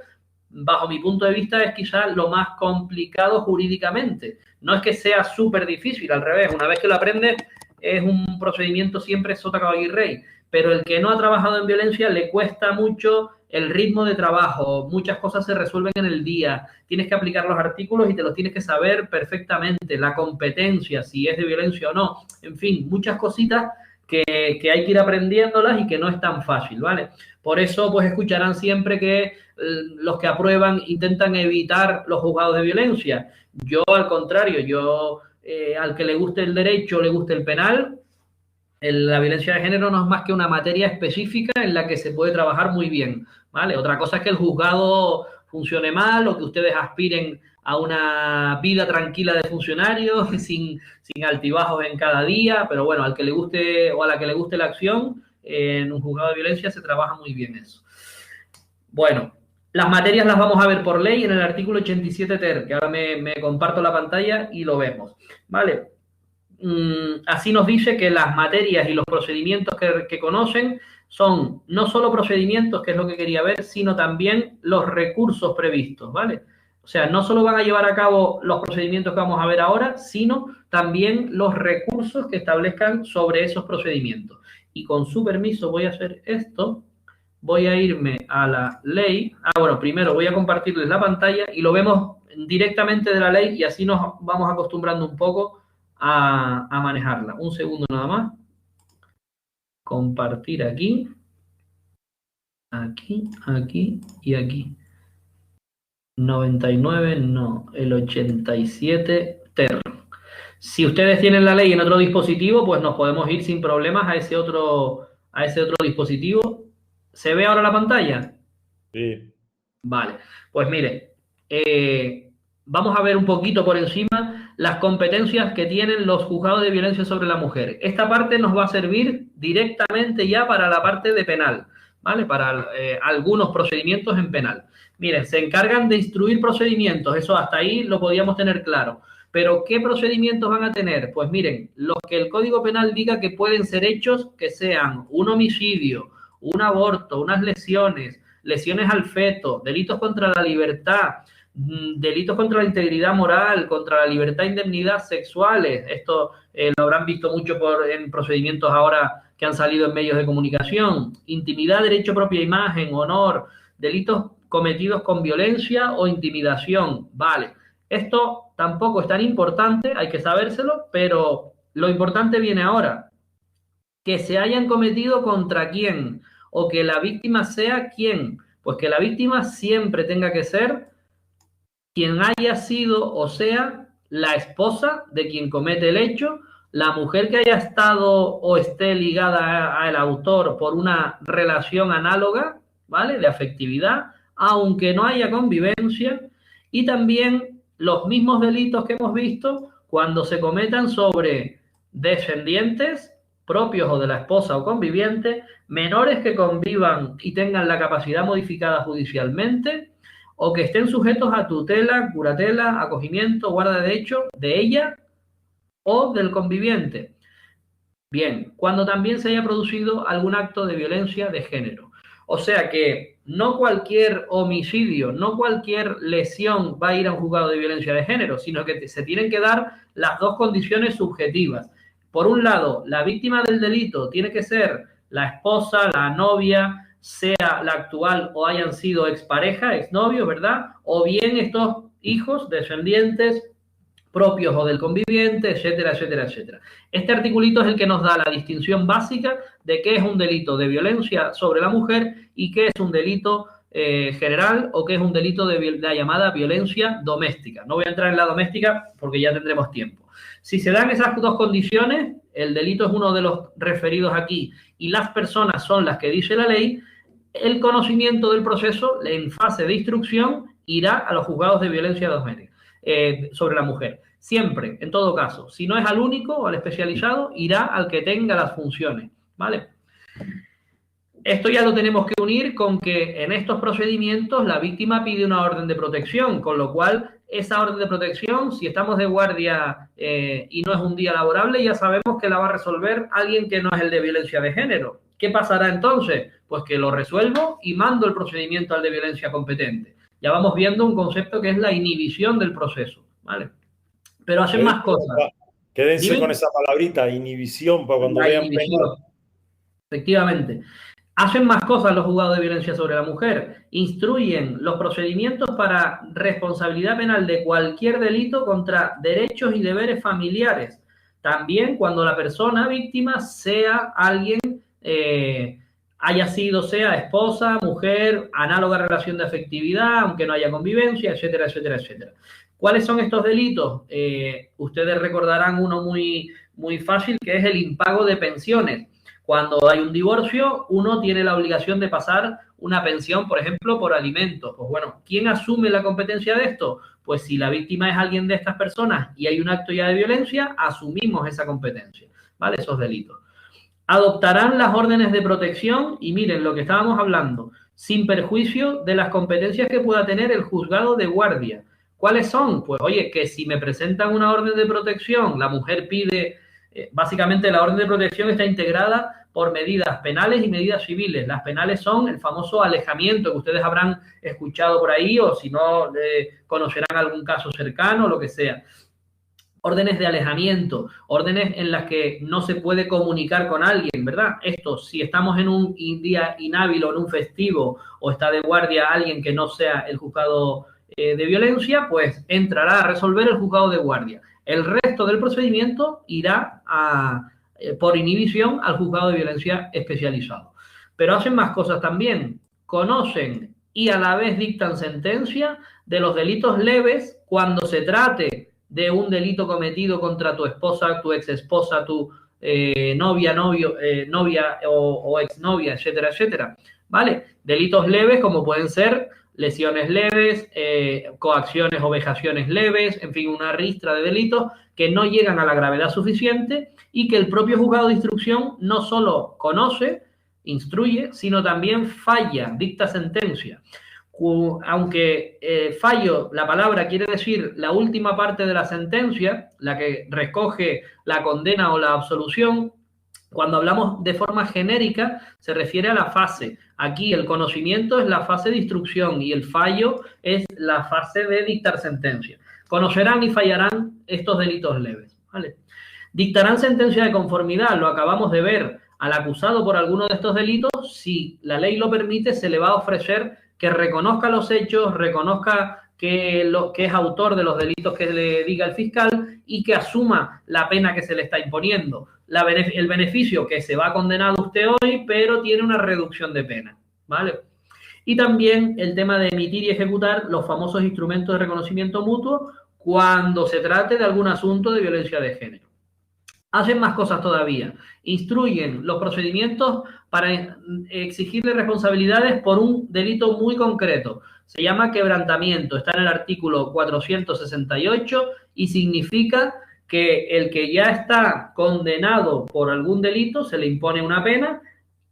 bajo mi punto de vista es quizás lo más complicado jurídicamente. No es que sea súper difícil, al revés, una vez que lo aprendes es un procedimiento siempre sota, caballo y rey, pero el que no ha trabajado en violencia le cuesta mucho el ritmo de trabajo, muchas cosas se resuelven en el día, tienes que aplicar los artículos y te los tienes que saber perfectamente, la competencia, si es de violencia o no, en fin, muchas cositas que hay que ir aprendiéndolas y que no es tan fácil, ¿vale? Por eso, pues escucharán siempre que los que aprueban intentan evitar los juzgados de violencia. Yo, al contrario, al que le guste el derecho, le guste el penal, la violencia de género no es más que una materia específica en la que se puede trabajar muy bien, ¿vale? Otra cosa es que el juzgado funcione mal o que ustedes aspiren a una vida tranquila de funcionarios sin altibajos en cada día, pero bueno, al que le guste o a la que le guste la acción, en un juzgado de violencia se trabaja muy bien eso. Bueno, las materias las vamos a ver por ley en el artículo 87 ter, que ahora me comparto la pantalla y lo vemos, ¿vale? Así nos dice que las materias y los procedimientos que conocen son no solo procedimientos, que es lo que quería ver, sino también los recursos previstos, ¿vale? O sea, no solo van a llevar a cabo los procedimientos que vamos a ver ahora, sino también los recursos que establezcan sobre esos procedimientos. Y con su permiso voy a hacer esto, voy a irme a la ley. Bueno, primero voy a compartirles la pantalla y lo vemos directamente de la ley y así nos vamos acostumbrando un poco a manejarla. Un segundo nada más. Compartir aquí. Aquí, aquí y aquí. 99, no, el 87 ter. Si ustedes tienen la ley en otro dispositivo, pues nos podemos ir sin problemas a ese otro dispositivo. ¿Se ve ahora la pantalla? Sí. Vale, pues mire, vamos a ver un poquito por encima las competencias que tienen los juzgados de violencia sobre la mujer. Esta parte nos va a servir directamente ya para la parte de penal, ¿vale? Para algunos procedimientos en penal. Miren, se encargan de instruir procedimientos, eso hasta ahí lo podíamos tener claro. Pero, ¿qué procedimientos van a tener? Pues miren, los que el Código Penal diga que pueden ser hechos, que sean un homicidio, un aborto, unas lesiones al feto, delitos contra la libertad, delitos contra la integridad moral, contra la libertad e indemnidad sexuales. Esto lo habrán visto mucho en procedimientos ahora que han salido en medios de comunicación. Intimidad, derecho a propia imagen, honor, delitos cometidos con violencia o intimidación. Vale, esto tampoco es tan importante, hay que sabérselo, pero lo importante viene ahora. Que se hayan cometido contra quién o que la víctima sea quién. Pues que la víctima siempre tenga que ser quien haya sido o sea la esposa de quien comete el hecho, la mujer que haya estado o esté ligada al autor por una relación análoga, ¿vale? De afectividad, aunque no haya convivencia, y también los mismos delitos que hemos visto cuando se cometan sobre descendientes propios o de la esposa o conviviente, menores que convivan y tengan la capacidad modificada judicialmente, o que estén sujetos a tutela, curatela, acogimiento, guarda de hecho de ella o del conviviente. Bien, cuando también se haya producido algún acto de violencia de género. O sea que no cualquier homicidio, no cualquier lesión va a ir a un juzgado de violencia de género, sino que se tienen que dar las dos condiciones subjetivas. Por un lado, la víctima del delito tiene que ser la esposa, la novia, sea la actual o hayan sido expareja, exnovios, ¿verdad? O bien estos hijos, descendientes propios o del conviviente, etcétera, etcétera, etcétera. Este articulito es el que nos da la distinción básica de qué es un delito de violencia sobre la mujer y qué es un delito general o qué es un delito de la llamada violencia doméstica. No voy a entrar en la doméstica porque ya tendremos tiempo. Si se dan esas dos condiciones, el delito es uno de los referidos aquí y las personas son las que dice la ley, el conocimiento del proceso en fase de instrucción irá a los juzgados de violencia doméstica sobre la mujer. Siempre, en todo caso, si no es al único o al especializado, irá al que tenga las funciones, ¿vale? Esto ya lo tenemos que unir con que en estos procedimientos la víctima pide una orden de protección, con lo cual esa orden de protección, si estamos de guardia y no es un día laborable, ya sabemos que la va a resolver alguien que no es el de violencia de género. ¿Qué pasará entonces? Pues que lo resuelvo y mando el procedimiento al de violencia competente. Ya vamos viendo un concepto que es la inhibición del proceso, ¿vale? Pero hacen más cosas. Quédense ¿Dime? Con esa palabrita, inhibición, para cuando vean penal. Efectivamente. Hacen más cosas los juzgados de violencia sobre la mujer. Instruyen los procedimientos para responsabilidad penal de cualquier delito contra derechos y deberes familiares. También cuando la persona víctima sea alguien, haya sido, sea esposa, mujer, análoga relación de afectividad, aunque no haya convivencia, etcétera, etcétera, etcétera. ¿Cuáles son estos delitos? Ustedes recordarán uno muy, muy fácil, que es el impago de pensiones. Cuando hay un divorcio, uno tiene la obligación de pasar una pensión, por ejemplo, por alimentos. Pues bueno, ¿quién asume la competencia de esto? Pues si la víctima es alguien de estas personas y hay un acto ya de violencia, asumimos esa competencia, ¿vale? Esos delitos. Adoptarán las órdenes de protección y miren lo que estábamos hablando, sin perjuicio de las competencias que pueda tener el juzgado de guardia. ¿Cuáles son? Pues oye, que si me presentan una orden de protección, la mujer pide... Básicamente la orden de protección está integrada por medidas penales y medidas civiles. Las penales son el famoso alejamiento que ustedes habrán escuchado por ahí o si no conocerán algún caso cercano, lo que sea. Órdenes de alejamiento, órdenes en las que no se puede comunicar con alguien, ¿verdad? Esto, si estamos en un día inhábil o en un festivo o está de guardia alguien que no sea el juzgado de violencia, pues entrará a resolver el juzgado de guardia. El resto del procedimiento irá por inhibición al juzgado de violencia especializado. Pero hacen más cosas también. Conocen y a la vez dictan sentencia de los delitos leves cuando se trate de un delito cometido contra tu esposa, tu exesposa, tu novia, novio, novia o exnovia, etcétera, etcétera. ¿Vale? Delitos leves como pueden ser lesiones leves, coacciones o vejaciones leves, en fin, una ristra de delitos que no llegan a la gravedad suficiente y que el propio juzgado de instrucción no solo conoce, instruye, sino también falla, dicta sentencia. Aunque fallo, la palabra quiere decir la última parte de la sentencia, la que recoge la condena o la absolución. Cuando hablamos de forma genérica, se refiere a la fase. Aquí el conocimiento es la fase de instrucción y el fallo es la fase de dictar sentencia. Conocerán y fallarán estos delitos leves, ¿vale? Dictarán sentencia de conformidad, lo acabamos de ver. Al acusado por alguno de estos delitos, si la ley lo permite, se le va a ofrecer que reconozca los hechos, reconozca que es autor de los delitos que le diga el fiscal y que asuma la pena que se le está imponiendo. El beneficio que se va condenado usted hoy, pero tiene una reducción de pena, ¿vale? Y también el tema de emitir y ejecutar los famosos instrumentos de reconocimiento mutuo cuando se trate de algún asunto de violencia de género. Hacen más cosas todavía. Instruyen los procedimientos para exigirle responsabilidades por un delito muy concreto. Se llama quebrantamiento. Está en el artículo 468 y significa que el que ya está condenado por algún delito se le impone una pena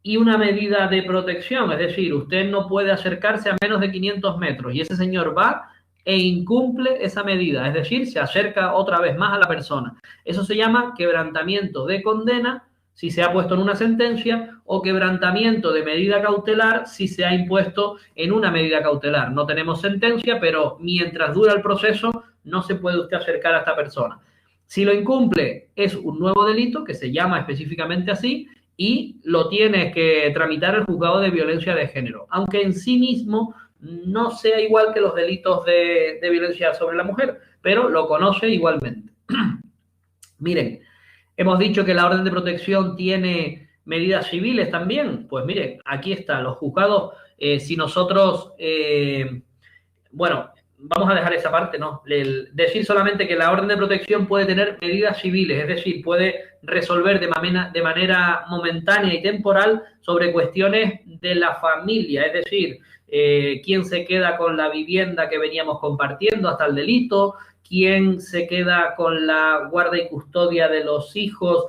y una medida de protección. Es decir, usted no puede acercarse a menos de 500 metros y ese señor va e incumple esa medida, es decir, se acerca otra vez más a la persona. Eso se llama quebrantamiento de condena si se ha puesto en una sentencia o quebrantamiento de medida cautelar si se ha impuesto en una medida cautelar. No tenemos sentencia, pero mientras dura el proceso no se puede usted acercar a esta persona. Si lo incumple es un nuevo delito que se llama específicamente así y lo tiene que tramitar el juzgado de violencia de género, aunque en sí mismo no sea igual que los delitos de violencia sobre la mujer, pero lo conoce igualmente. Miren, hemos dicho que la orden de protección tiene medidas civiles también. Pues miren, aquí está, los juzgados, si nosotros, bueno, vamos a dejar esa parte, ¿no? Decir solamente que la orden de protección puede tener medidas civiles, es decir, puede resolver de manera momentánea y temporal sobre cuestiones de la familia, es decir, quién se queda con la vivienda que veníamos compartiendo hasta el delito, quién se queda con la guarda y custodia de los hijos,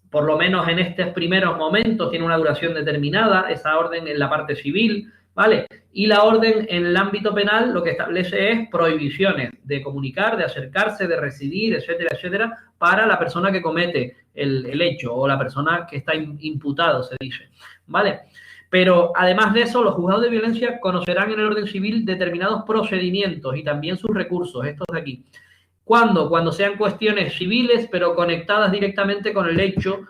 por lo menos en estos primeros momentos tiene una duración determinada, esa orden en la parte civil, ¿vale? Y la orden en el ámbito penal lo que establece es prohibiciones de comunicar, de acercarse, de residir, etcétera, etcétera, para la persona que comete el hecho o la persona que está imputado, se dice, ¿vale? Pero además de eso, los juzgados de violencia conocerán en el orden civil determinados procedimientos y también sus recursos, estos de aquí. ¿Cuándo? Cuando sean cuestiones civiles, pero conectadas directamente con el hecho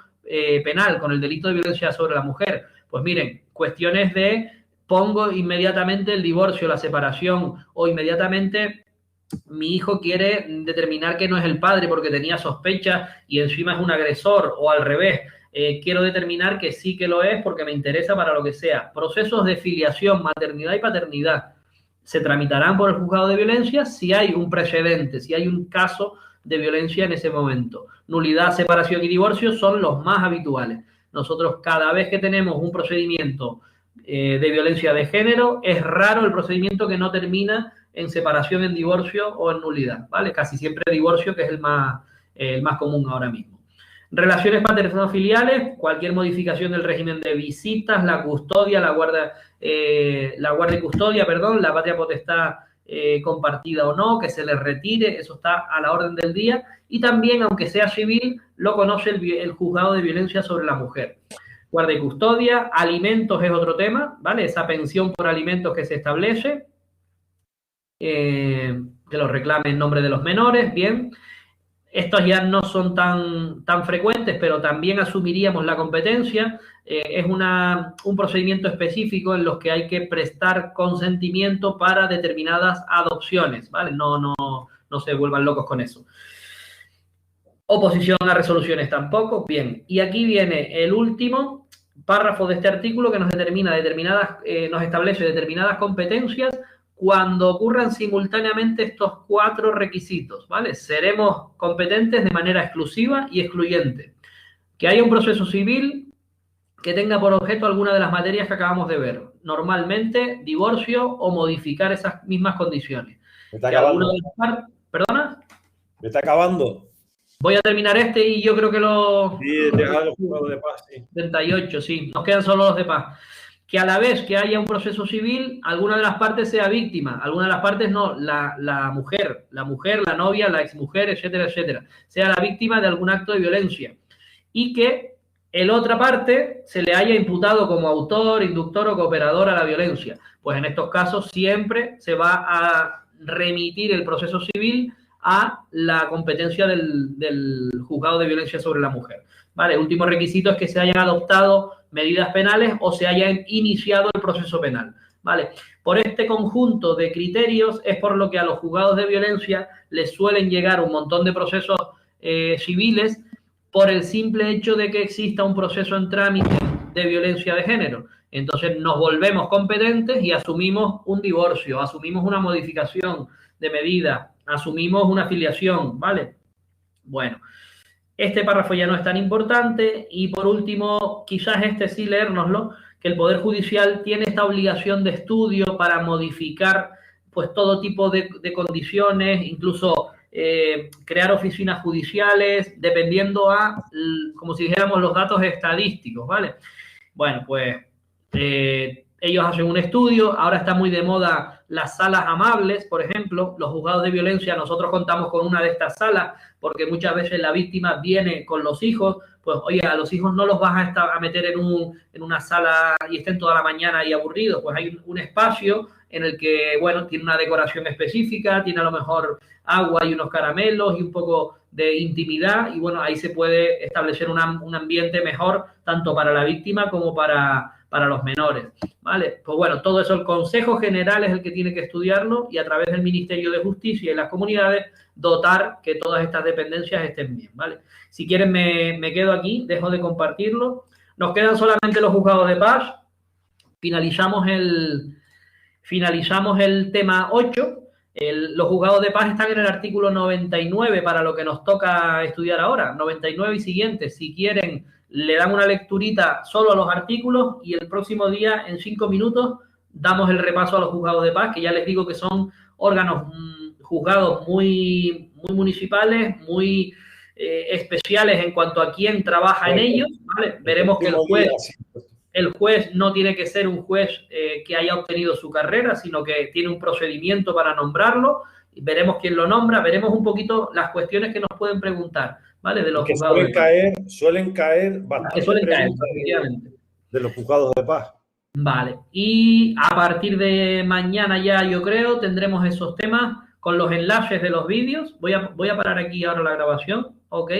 penal, con el delito de violencia sobre la mujer. Pues miren, cuestiones de pongo inmediatamente el divorcio, la separación, o inmediatamente mi hijo quiere determinar que no es el padre porque tenía sospechas y encima es un agresor, o al revés. Quiero determinar que sí que lo es porque me interesa para lo que sea. Procesos de filiación, maternidad y paternidad se tramitarán por el juzgado de violencia si hay un precedente, si hay un caso de violencia en ese momento. Nulidad, separación y divorcio son los más habituales. Nosotros cada vez que tenemos un procedimiento de violencia de género, es raro el procedimiento que no termina en separación, en divorcio o en nulidad, ¿vale? Casi siempre divorcio, que es el más común ahora mismo. Relaciones paterno-filiales, cualquier modificación del régimen de visitas, la custodia, la guarda y custodia, perdón, la patria potestad compartida o no, que se le retire, eso está a la orden del día. Y también, aunque sea civil, lo conoce el juzgado de violencia sobre la mujer. Guarda y custodia, alimentos es otro tema, ¿vale? Esa pensión por alimentos que se establece, que lo reclame en nombre de los menores, bien. Estos ya no son tan frecuentes, pero también asumiríamos la competencia. Es un procedimiento específico en los que hay que prestar consentimiento para determinadas adopciones, ¿vale? No se vuelvan locos con eso. Oposición a resoluciones tampoco. Bien, y aquí viene el último párrafo de este artículo que nos establece determinadas competencias cuando ocurran simultáneamente estos 4 requisitos, ¿vale? Seremos competentes de manera exclusiva y excluyente. Que haya un proceso civil que tenga por objeto alguna de las materias que acabamos de ver. Normalmente, divorcio o modificar esas mismas condiciones. Me está acabando. ¿Perdona? Me está acabando. Voy a terminar este y yo creo que Sí, deja los juegos de paz, sí. 78, sí. Nos quedan solo los de paz. Que a la vez que haya un proceso civil, alguna de las partes sea víctima, alguna de las partes no, la mujer, la novia, la exmujer, etcétera, etcétera, sea la víctima de algún acto de violencia. Y que el otra parte se le haya imputado como autor, inductor o cooperador a la violencia. Pues en estos casos siempre se va a remitir el proceso civil a la competencia del juzgado de violencia sobre la mujer. ¿Vale? El último requisito es que se hayan adoptado medidas penales o se haya iniciado el proceso penal. ¿vale? Por este conjunto de criterios es por lo que a los juzgados de violencia les suelen llegar un montón de procesos civiles por el simple hecho de que exista un proceso en trámite de violencia de género. Entonces nos volvemos competentes y asumimos un divorcio, asumimos una modificación de medida, asumimos una filiación, ¿vale? Bueno, este párrafo ya no es tan importante y por último, quizás este sí leérnoslo, que el Poder Judicial tiene esta obligación de estudio para modificar pues todo tipo de condiciones, incluso crear oficinas judiciales, dependiendo a, como si dijéramos, los datos estadísticos, ¿vale? Bueno, pues ellos hacen un estudio, ahora está muy de moda las salas amables, por ejemplo, los juzgados de violencia, nosotros contamos con una de estas salas, porque muchas veces la víctima viene con los hijos, pues oye, a los hijos no los vas a meter en una sala y estén toda la mañana ahí aburridos, pues hay un espacio en el que, bueno, tiene una decoración específica, tiene a lo mejor agua y unos caramelos y un poco de intimidad y bueno, ahí se puede establecer un ambiente mejor tanto para la víctima como para los menores, ¿vale? Pues bueno, todo eso el Consejo General es el que tiene que estudiarlo y a través del Ministerio de Justicia y las comunidades dotar que todas estas dependencias estén bien, ¿vale? Si quieren me quedo aquí, dejo de compartirlo. Nos quedan solamente los juzgados de paz. Finalizamos el tema 8. Los juzgados de paz están en el artículo 99 para lo que nos toca estudiar ahora, 99 y siguientes. Si quieren, le dan una lecturita solo a los artículos y el próximo día, en 5 minutos, damos el repaso a los juzgados de paz, que ya les digo que son órganos juzgados muy municipales, muy especiales en cuanto a quién trabaja en ellos, ¿vale? Veremos que el juez no tiene que ser un juez que haya obtenido su carrera, sino que tiene un procedimiento para nombrarlo. Veremos quién lo nombra, veremos un poquito las cuestiones que nos pueden preguntar, ¿vale? De los que juzgados suelen caer bastante efectivamente, de los juzgados de paz. Vale, y a partir de mañana ya, yo creo, tendremos esos temas con los enlaces de los vídeos. Voy a parar aquí ahora la grabación, ¿ok?